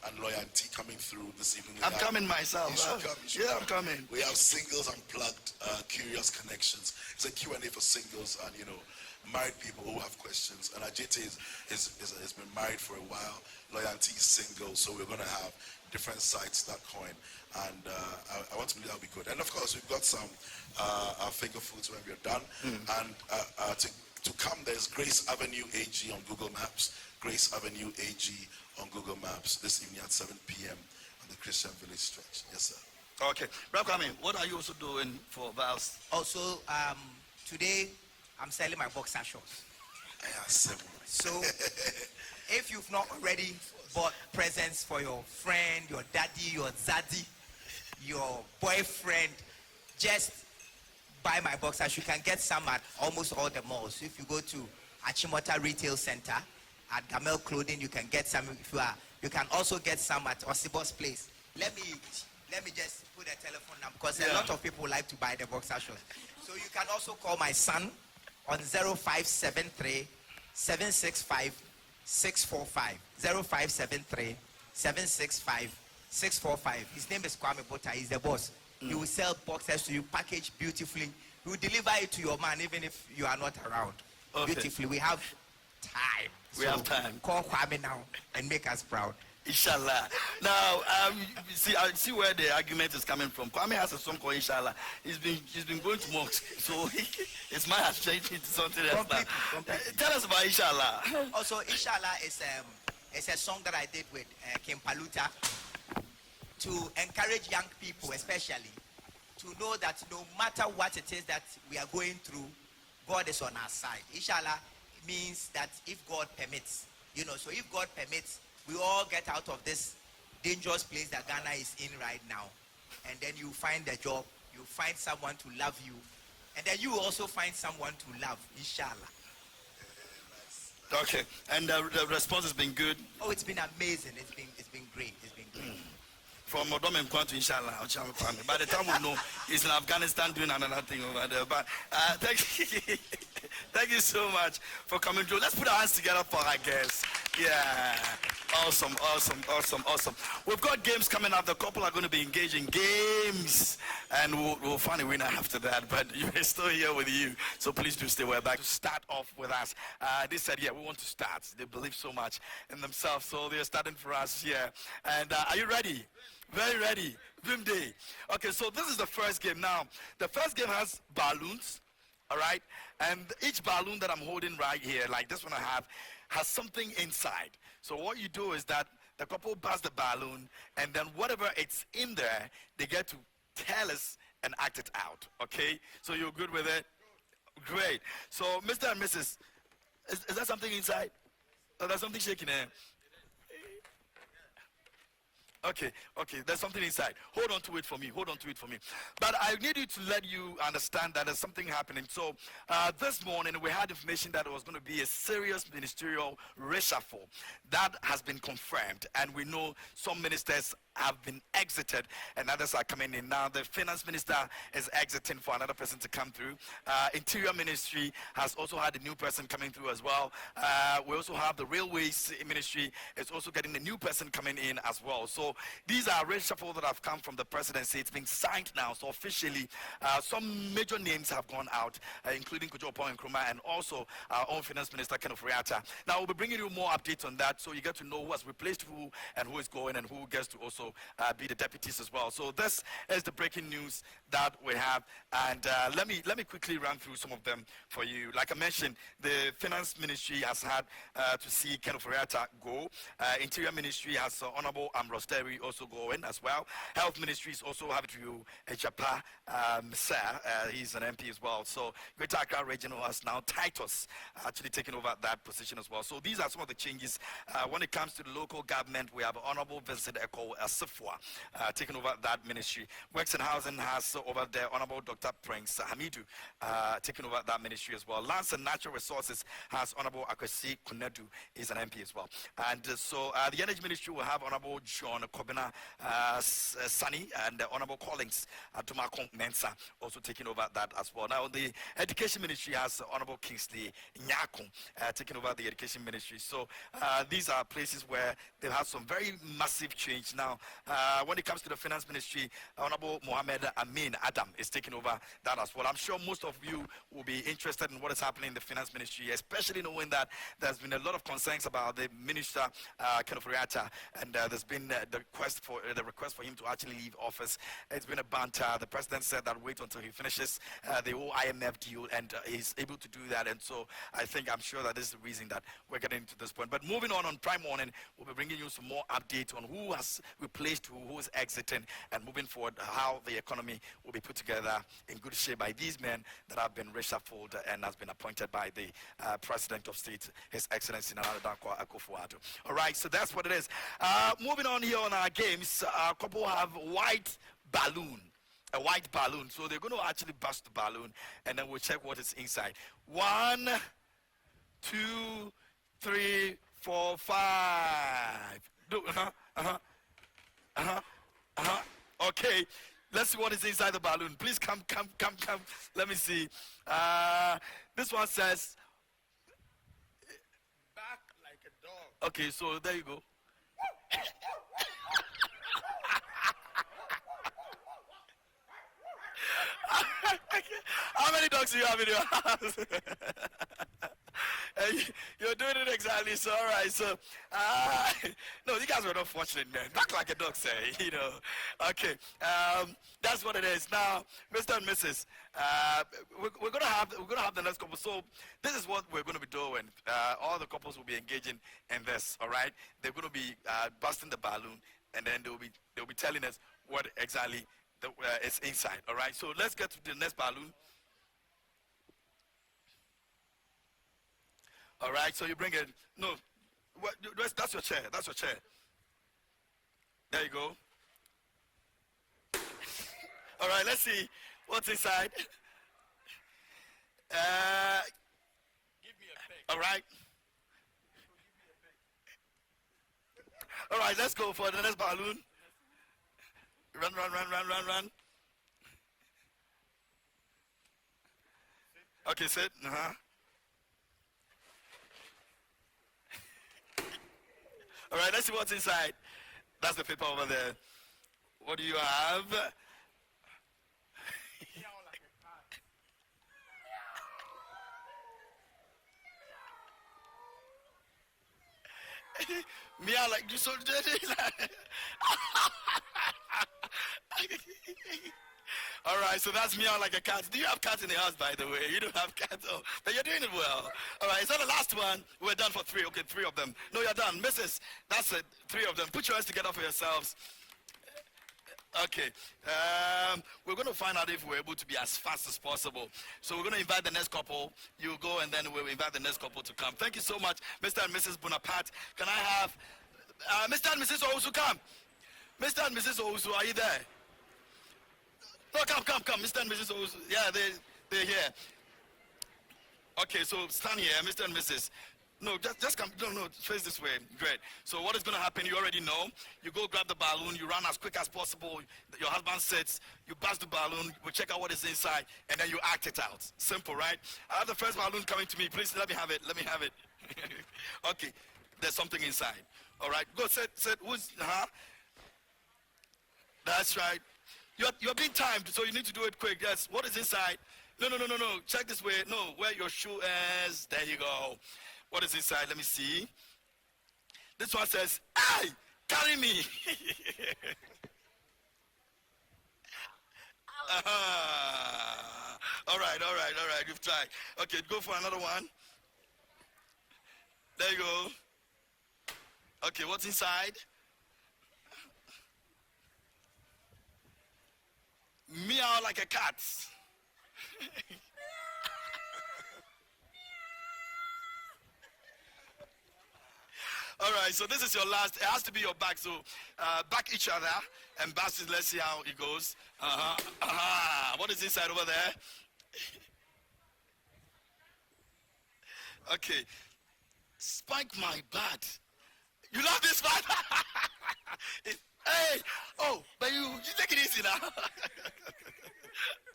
and Loyalty coming through this evening. I'm coming myself. You should come. I'm coming. We have Singles Unplugged, Curious Connections. It's a Q&A for singles and, married people who have questions. And Ajita has been married for a while. Loyalty is single, so we're going to have different sides to that coin. And I want to believe that'll be good. And of course, we've got some finger foods when we're done. And to come, there's Grace Avenue AG on Google Maps. Grace Avenue AG on Google Maps this evening at 7 p.m. on the Christian Village stretch. Yes, sir. Okay. Brother Kwame, what are you also doing for vows? Also, today, I'm selling my boxer shorts. So, if you've not already bought presents for your friend, your daddy, your zaddy, your boyfriend, just buy my boxers. You can get some at almost all the malls. If you go to Achimota Retail Center, at Gamel Clothing, you can get some. You can also get some at Osibo's place. Let me just put a telephone number because a lot of people like to buy the boxer shorts. So you can also call my son on 0573 765 645. 0573 765 645. His name is Kwame Bota. He's the boss. He will sell boxes to you, packaged beautifully. He will deliver it to your man even if you are not around. Okay. Beautifully. We have time. We have time. Call Kwame now and make us proud. Inshallah. Now, I see where the argument is coming from. Kwame has a song called Inshallah. He's been going to mosque, so his mind has changed into something else now. Tell us about Inshallah. Also, Inshallah is a song that I did with Kim Paluta to encourage young people, especially, to know that no matter what it is that we are going through, God is on our side. Inshallah means that if God permits, so if God permits, we all get out of this dangerous place that Ghana is in right now. And then you find a job, you find someone to love you, and then you also find someone to love, inshallah. Okay, and the response has been good? Oh, it's been amazing. It's been great. It's been great. From Odom and Kwan to Inshallah, Okyeame Kwame. By the time we know, he's in Afghanistan doing another thing over there. But thank you so much for coming through. Let's put our hands together for our guests. Yeah, awesome. We've got games coming up. The couple are going to be engaging games, and we'll find a winner after that. But we're still here with you, so please do stay. We're back to start off with us. They said, yeah, we want to start. They believe so much in themselves, so they're starting for us here. And are you ready? Very ready. Dream day. Okay, so this is the first game. Now, the first game has balloons, all right? And each balloon that I'm holding right here, like this one I have, has something inside. So what you do is that the couple busts the balloon, and then whatever it's in there, they get to tell us and act it out, okay? So you're good with it? Great. So, Mr. and Mrs., is that something inside? Oh, there's something shaking there. Okay, there's something inside. Hold on to it for me. But I need you to let you understand that there's something happening. So this morning we had information that it was going to be a serious ministerial reshuffle. That has been confirmed, and we know some ministers have been exited and others are coming in. Now the finance minister is exiting for another person to come through. Interior ministry has also had a new person coming through as well. We also have the railways ministry is also getting a new person coming in as well. So these are reshuffle that have come from the presidency. It's been signed now. So officially, some major names have gone out, including Kojo Nkrumah and also our own finance minister, Kenneth Riata. Now we'll be bringing you more updates on that, so you get to know who has replaced who and who is going and who gets to also be the deputies as well. So this is the breaking news that we have, and let me quickly run through some of them for you. Like I mentioned, the finance ministry has had to see Kenneth Riata go. Interior ministry has Honorable Ambrose Terry also going as well. Health ministry is also having to Ejapa Sir. He's an MP as well. So Greater Accra Regional has now Titus actually taking over that position as well. So these are some of the changes. When it comes to the local government, we have Honorable Vincent Eko Asifwa taking over that ministry. Works and Housing has over there Honorable Dr. Prince Hamidu taking over that ministry as well. Lands and Natural Resources has Honorable Akwesi Kunedu, is an MP as well. And so the Energy Ministry will have Honorable John Kobina Sani and Honorable Collins Tumakong Mensa also taking over that as well. Now the Education Ministry has Honorable Kingsley Nyakun taking over the Education Ministry. So these are places where they've had some very massive change. Now when it comes to the Finance Ministry, Honorable Mohammed Amin Adam is taking over that as well. I'm sure most of you will be interested in what is happening in the Finance Ministry, especially knowing that there's been a lot of concerns about the Minister Kenneth Riata, and there's been the request for him to actually leave office. It's been a banter. The president said that wait until he finishes the whole IMF deal, and he's able to do that. And so I'm sure that this is the reason that we're getting to this point. But moving on Prime Morning, we'll be bringing you some more updates on who has replaced who is exiting, and moving forward, how the economy will be put together in good shape by these men that have been reshuffled and has been appointed by the President of State, His Excellency Nana Dankwa Akufo-Addo. All right, so that's what it is. Moving on here on our games, a couple have a white balloon. So they're going to actually bust the balloon, and then we'll check what is inside. 1, 2, 3, 4, 5. Okay, let's see what is inside the balloon. Please come. Let me see. This one says back like a dog. Okay, so there you go. How many dogs do you have in your house? You're doing it exactly. So, all right. So, no, you guys were not fortunate, man. Back like a dog say, Okay. That's what it is. Now, Mr. and Mrs. We're gonna have the next couple. So, this is what we're gonna be doing. All the couples will be engaging in this. All right. They're gonna be busting the balloon, and then they'll be telling us what exactly is inside. All right. So let's get to the next balloon. All right, so you bring it. No, that's your chair. That's your chair. There you go. All right, let's see what's inside. All right. All right, let's go for the next balloon. Run, run, run, run, run, run. Okay, sit. Uh-huh. All right, let's see what's inside. That's the paper over there. What do you have? Meow like you so dirty. All right, so that's meow like a cat. Do you have cats in the house, by the way? You don't have cats. Oh, but you're doing it well. All right, so the last one. We're done for 3. Okay, 3 of them. No, you're done. Mrs., that's it. 3 of them. Put your hands together for yourselves. Okay. We're going to find out if we're able to be as fast as possible. So we're going to invite the next couple. You go, and then we'll invite the next couple to come. Thank you so much, Mr. and Mrs. Bonaparte. Can I have Mr. and Mrs. Owusu come? Mr. and Mrs. Owusu, are you there? No, come. Mr. and Mrs. Owusu. Yeah, they're here. Okay, so stand here, Mr. and Mrs. No, just come. No, face this way. Great. So what is going to happen, you already know. You go grab the balloon, you run as quick as possible. Your husband sits, you bust the balloon, we check out what is inside, and then you act it out. Simple, right? I have the first balloon coming to me. Please, let me have it. Okay, there's something inside. All right, go sit. Who's, That's right. You're being timed, so you need to do it quick. Yes, what is inside? No. Check this way. No, where your shoe is. There you go. What is inside? Let me see. This one says, "Hey, carry me." All right. You've tried. Okay, go for another one. There you go. Okay, what's inside? Meow like a cat. All right, so this is your last. It has to be your back. So back each other and back it. Let's see how it goes. What is inside over there? Okay. Spike my butt. You love this part? Hey, but you take it easy now.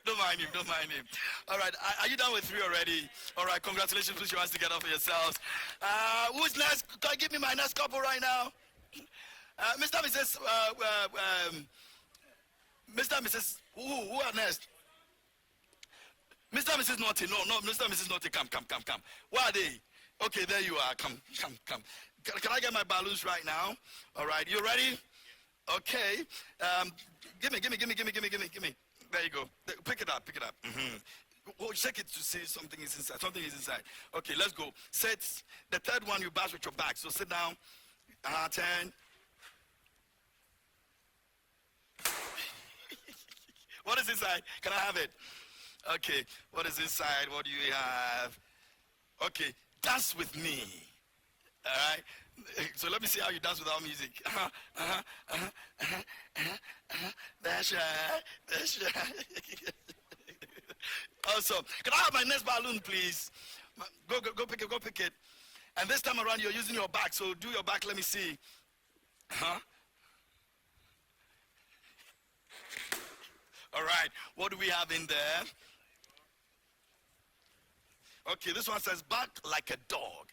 Don't mind him. All right, are you done with 3 already? All right, congratulations. Put your hands together for yourselves. Who's next? Can you give me my next couple right now? Mr. and Mrs. Mr. and Mrs. Who are next? Mr. and Mrs. Naughty. No, Mr. and Mrs. Naughty. Come. Where are they? Okay, there you are. Come. Can I get my balloons right now? All right, you ready? Okay. Give me. There you go. Pick it up. Oh, check it to see something is inside. Okay, let's go. Sit. The third one you bash with your back. So sit down. Turn. What is inside? Can I have it? Okay. What is inside? What do you have? Okay. Dance with me. All right. So let me see how you dance without music. That's right. Awesome. Can I have my next balloon, please? Go pick it. And this time around, you're using your back. So do your back. Let me see. All right. What do we have in there? Okay, this one says bark like a dog.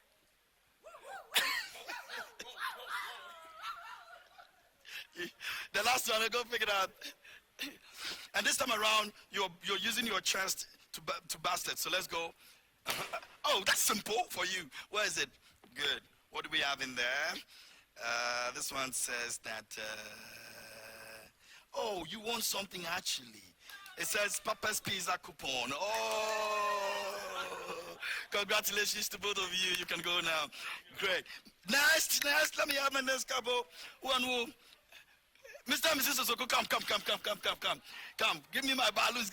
The last one, go pick it up. And this time around, you're using your chest to bust it. So let's go. Oh, that's simple for you. Where is it? Good. What do we have in there? This one says that, oh, you want something actually. It says Papa's Pizza coupon. Oh, congratulations to both of you. You can go now. Great. Next, let me have my next couple. One more. Mr. and Mrs. Osoko, come. Come, give me my balloons.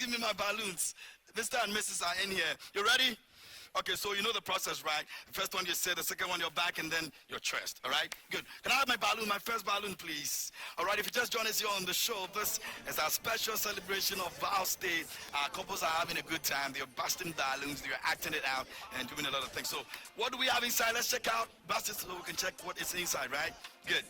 Mr. and Mrs. are in here. You ready? Okay, so you know the process, right? The first one you say, the second one your back, and then your chest, all right? Good. Can I have my balloon, my first balloon, please? All right, if you just joined us here on the show, this is our special celebration of Vows Day. Our couples are having a good time. They're busting balloons, they're acting it out, and doing a lot of things. So what do we have inside? Let's check out. Bust it so we can check what is inside, right? Good.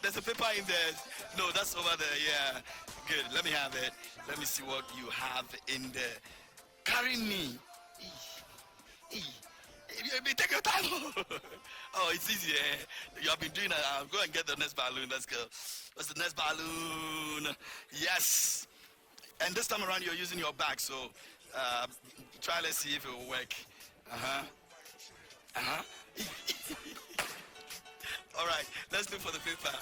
There's a paper in there. No, that's over there, yeah. Good, let me have it. Let me see what you have in there. Carry me. Take your time. Oh, it's easy, eh? You have been doing that. Go and get the next balloon. Let's go. What's the next balloon? Yes. And this time around, you're using your back, so try, let's see if it will work. All right, let's look for the paper.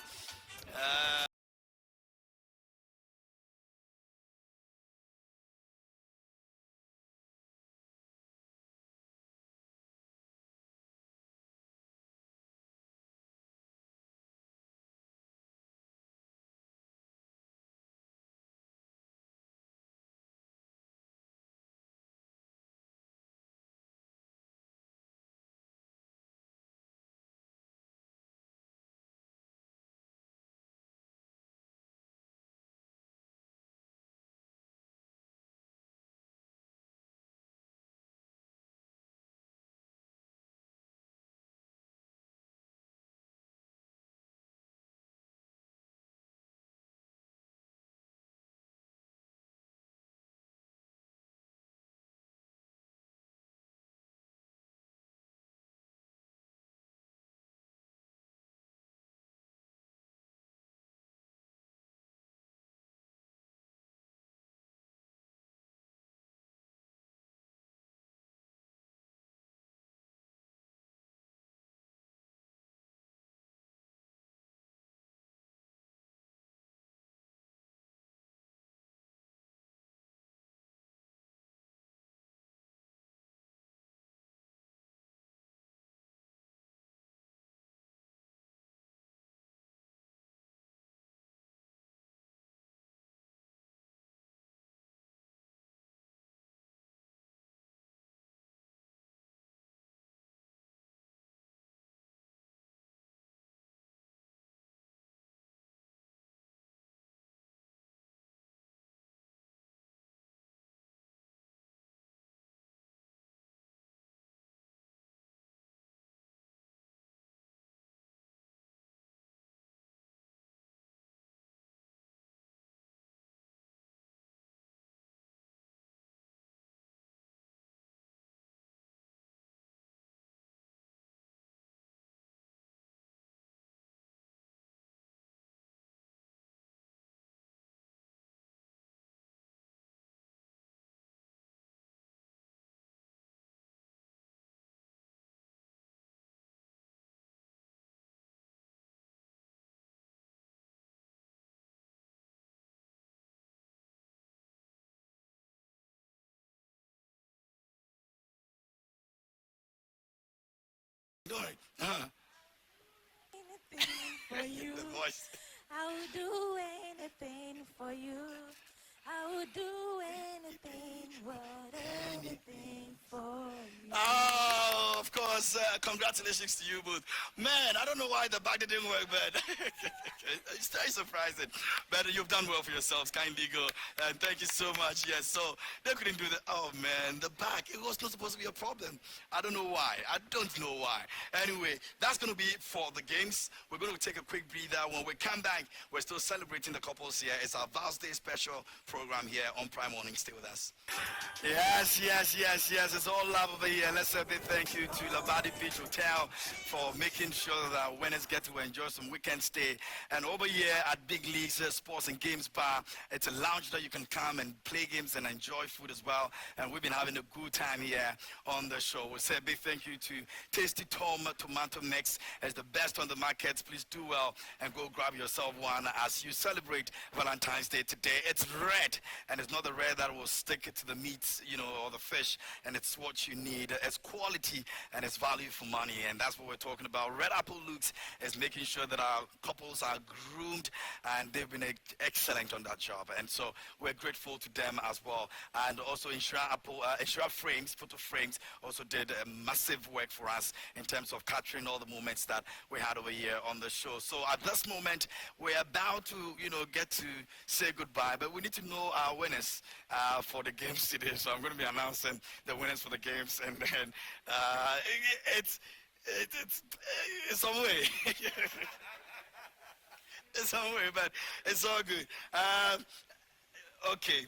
All right. Anything for you. The voice. I would do anything for you. I would do anything, anything for you. Oh, of course. Congratulations to you both. Man, I don't know why the back didn't work, but it's very surprising. But you've done well for yourselves. Kindly go. And thank you so much. Yes, so they couldn't do that. Oh, man, the back. It was not supposed to be a problem. I don't know why. I don't know why. Anyway, that's going to be it for the games. We're going to take a quick breather. When we come back, we're still celebrating the couples here. It's our Vows Day special program. program here on Prime Morning. Stay with us. Yes. It's all love over here. Let's say a big thank you to Labadi Beach Hotel for making sure that winners get to enjoy some weekend stay. And over here at Big Leagues Sports and Games Bar, it's a lounge that you can come and play games and enjoy food as well. And we've been having a good time here on the show. We say a big thank you to Tasty Tom Tomato Mix. It's the best on the market. Please do well and go grab yourself one as you celebrate Valentine's Day today. It's red, and it's not the red that will stick to the meat, or the fish, and it's what you need. It's quality and it's value for money, and that's what we're talking about. Red Apple Looks is making sure that our couples are groomed, and they've been excellent on that job, and so we're grateful to them as well. And also Insura Frames, photo frames, also did massive work for us in terms of capturing all the moments that we had over here on the show. So at this moment, we're about to, get to say goodbye, but we need to know our winners for the games today. So I'm going to be announcing the winners for the games, and then it's some way. It's some way, but it's all good. Okay.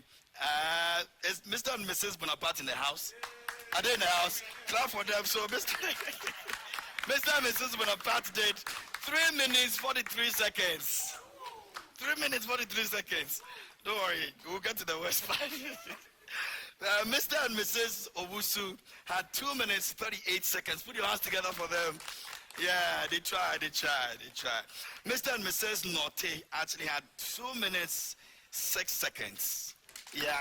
Is Mr. and Mrs. Bonaparte in the house? Are they in the house? Clap for them. So Mr. and Mrs. Bonaparte did 3 minutes 43 seconds. 3 minutes 43 seconds. Don't worry, we'll get to the worst part. Mr. and Mrs. Owusu had 2 minutes 38 seconds. Put your hands together for them. Yeah, they tried. Mr. and Mrs. Norte actually had 2 minutes 6 seconds. Yeah.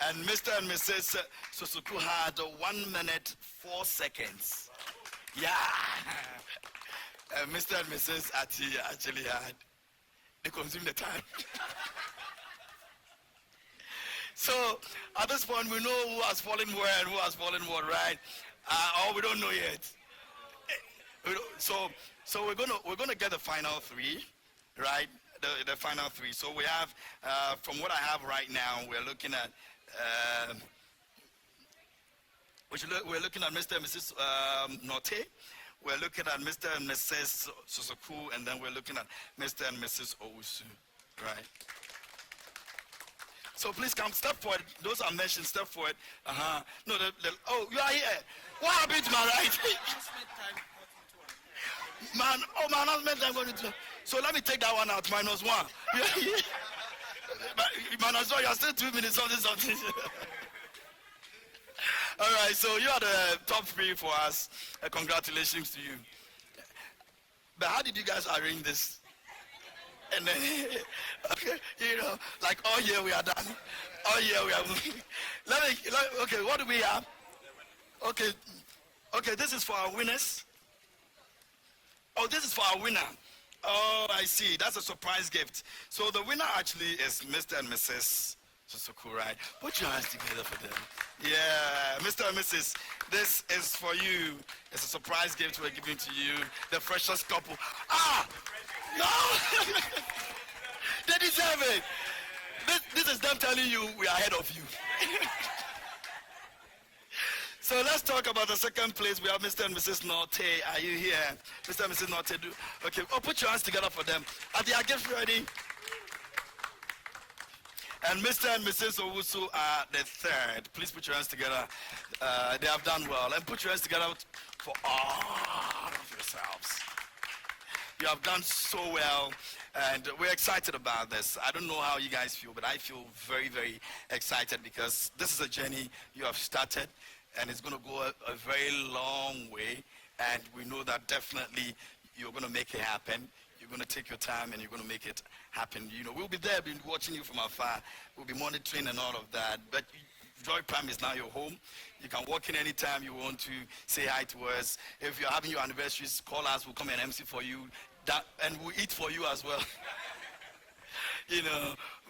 And Mr. and Mrs. Susuku had 1 minute 4 seconds. Yeah. And Mr. and Mrs. Ati actually they consumed the time. So at this point, we know who has fallen where and who has fallen what, right? Or we don't know yet. So we're gonna get the final three, right? The final three. So we have, from what I have right now, we're looking at we're looking at Mr. and Mrs. Norte. We're looking at Mr. and Mrs. Susuku, and then we're looking at Mr. and Mrs. Owusu, right? So please come, step forward. Those are mentioned, step forward. No, oh, you are here. What happened to my right? My announcement time going to. So let me take that one out, -1. -1, you're still 2 minutes, something. All right, so you are the top 3 for us. Congratulations to you. But how did you guys arrange this? And then, okay, like all year we are done. All year we are moving. Okay, what do we have? Okay, this is for our winners. Oh, this is for our winner. Oh, I see. That's a surprise gift. So the winner actually is Mr. and Mrs. Susuku, right? Put your hands together for them. Yeah, Mr. and Mrs., this is for you. It's a surprise gift we're giving to you, the freshest couple. No! They deserve it. This is them telling you we are ahead of you. So let's talk about the second place. We have Mr. and Mrs. Norte. Are you here? Mr. and Mrs. Norte, okay. Oh, put your hands together for them. Are their gifts ready? And Mr. and Mrs. Owusu are the third. Please put your hands together. They have done well. And put your hands together for all of yourselves. You have done so well, and we're excited about this. I don't know how you guys feel, but I feel very, very excited because this is a journey you have started, and it's going to go a very long way, and we know that definitely you're going to make it happen. You're going to take your time, and you're going to make it happen. We'll be there, been watching you from afar. We'll be monitoring and all of that, but Joy Prime is now your home. You can walk in anytime you want to say hi to us. If you're having your anniversaries, call us. We'll come and MC for you. And we'll eat for you as well.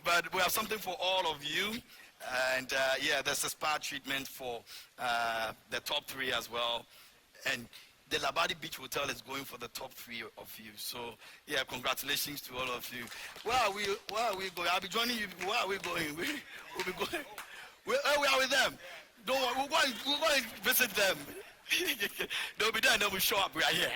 But we have something for all of you. And there's a spa treatment for the top 3 as well. And the Labadi Beach Hotel is going for the top 3 of you. So, congratulations to all of you. Where are we going? I'll be joining you. Where are we going? We'll be going. We are with them. Don't worry. We'll go and visit them. They'll be there and then we show up. We are here.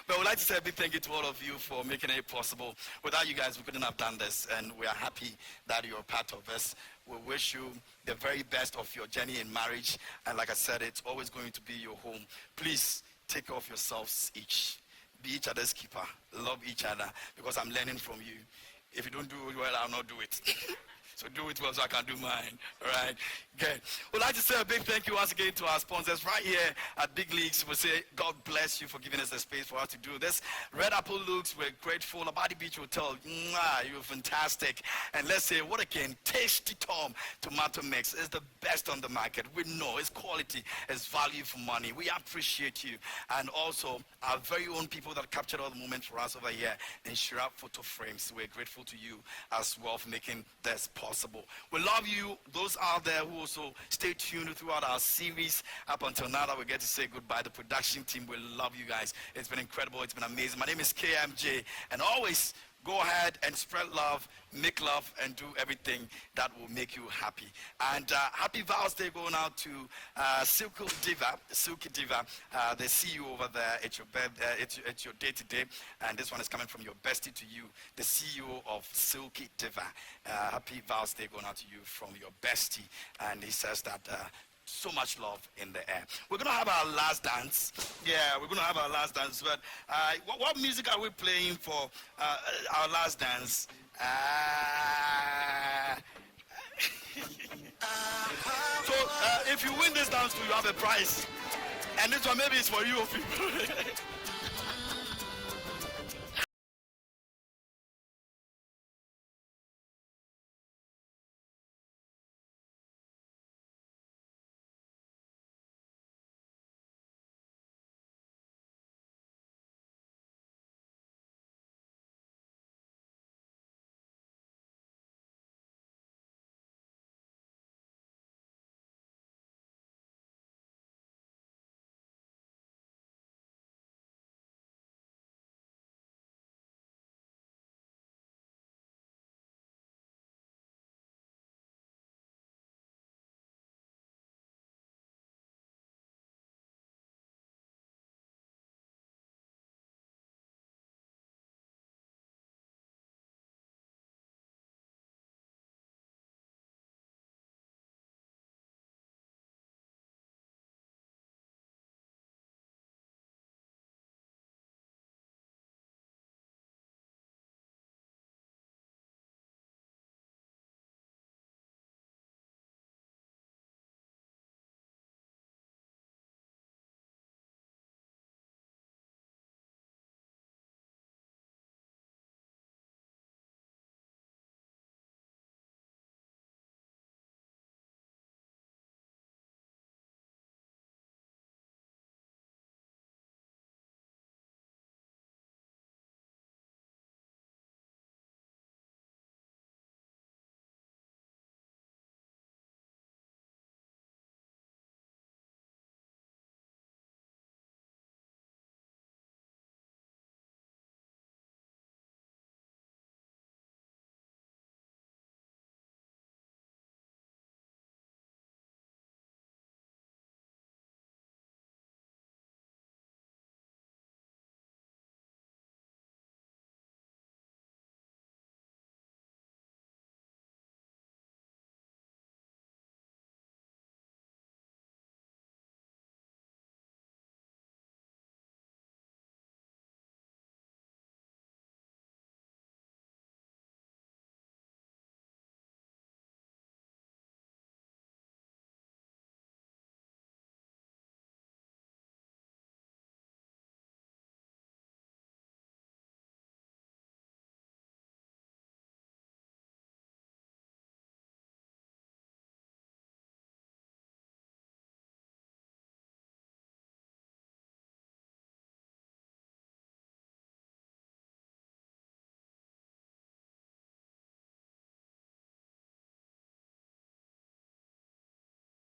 But we'd like to say a big thank you to all of you for making it possible. Without you guys, we couldn't have done this, and we are happy that you're part of us. We wish you the very best of your journey in marriage. And like I said, it's always going to be your home. Please take care of yourselves each. Be each other's keeper. Love each other, because I'm learning from you. If you don't do it well, I'll not do it. So do it well so I can do mine. All right? Good. We'd like to say a big thank you once again to our sponsors right here at Big Leagues. We say God bless you for giving us the space for us to do this. Red Apple Looks, we're grateful. Abadi Beach Hotel, you're fantastic. And let's say, what again? Tasty Tom tomato mix is the best on the market. We know it's quality, it's value for money. We appreciate you. And also, our very own people that captured all the moments for us over here in Shirap Photo Frames. We're grateful to you as well for making this possible. We love you. Those out there who also stay tuned throughout our series up until now that we get to say goodbye. The production team, we love you guys. It's been incredible. It's been amazing. My name is KMJ, and always go ahead and spread love, make love, and do everything that will make you happy. And happy Vows Day going out to Silky Diva, the CEO over there. It's your day today, and this one is coming from your bestie to you, the CEO of Silky Diva. Happy Vows Day going out to you from your bestie, and he says that so much love in the air. We're going to have our last dance. Yeah, we're going to have our last dance. But what music are we playing for our last dance? So if you win this dance, you have a prize. And this one maybe is for you people.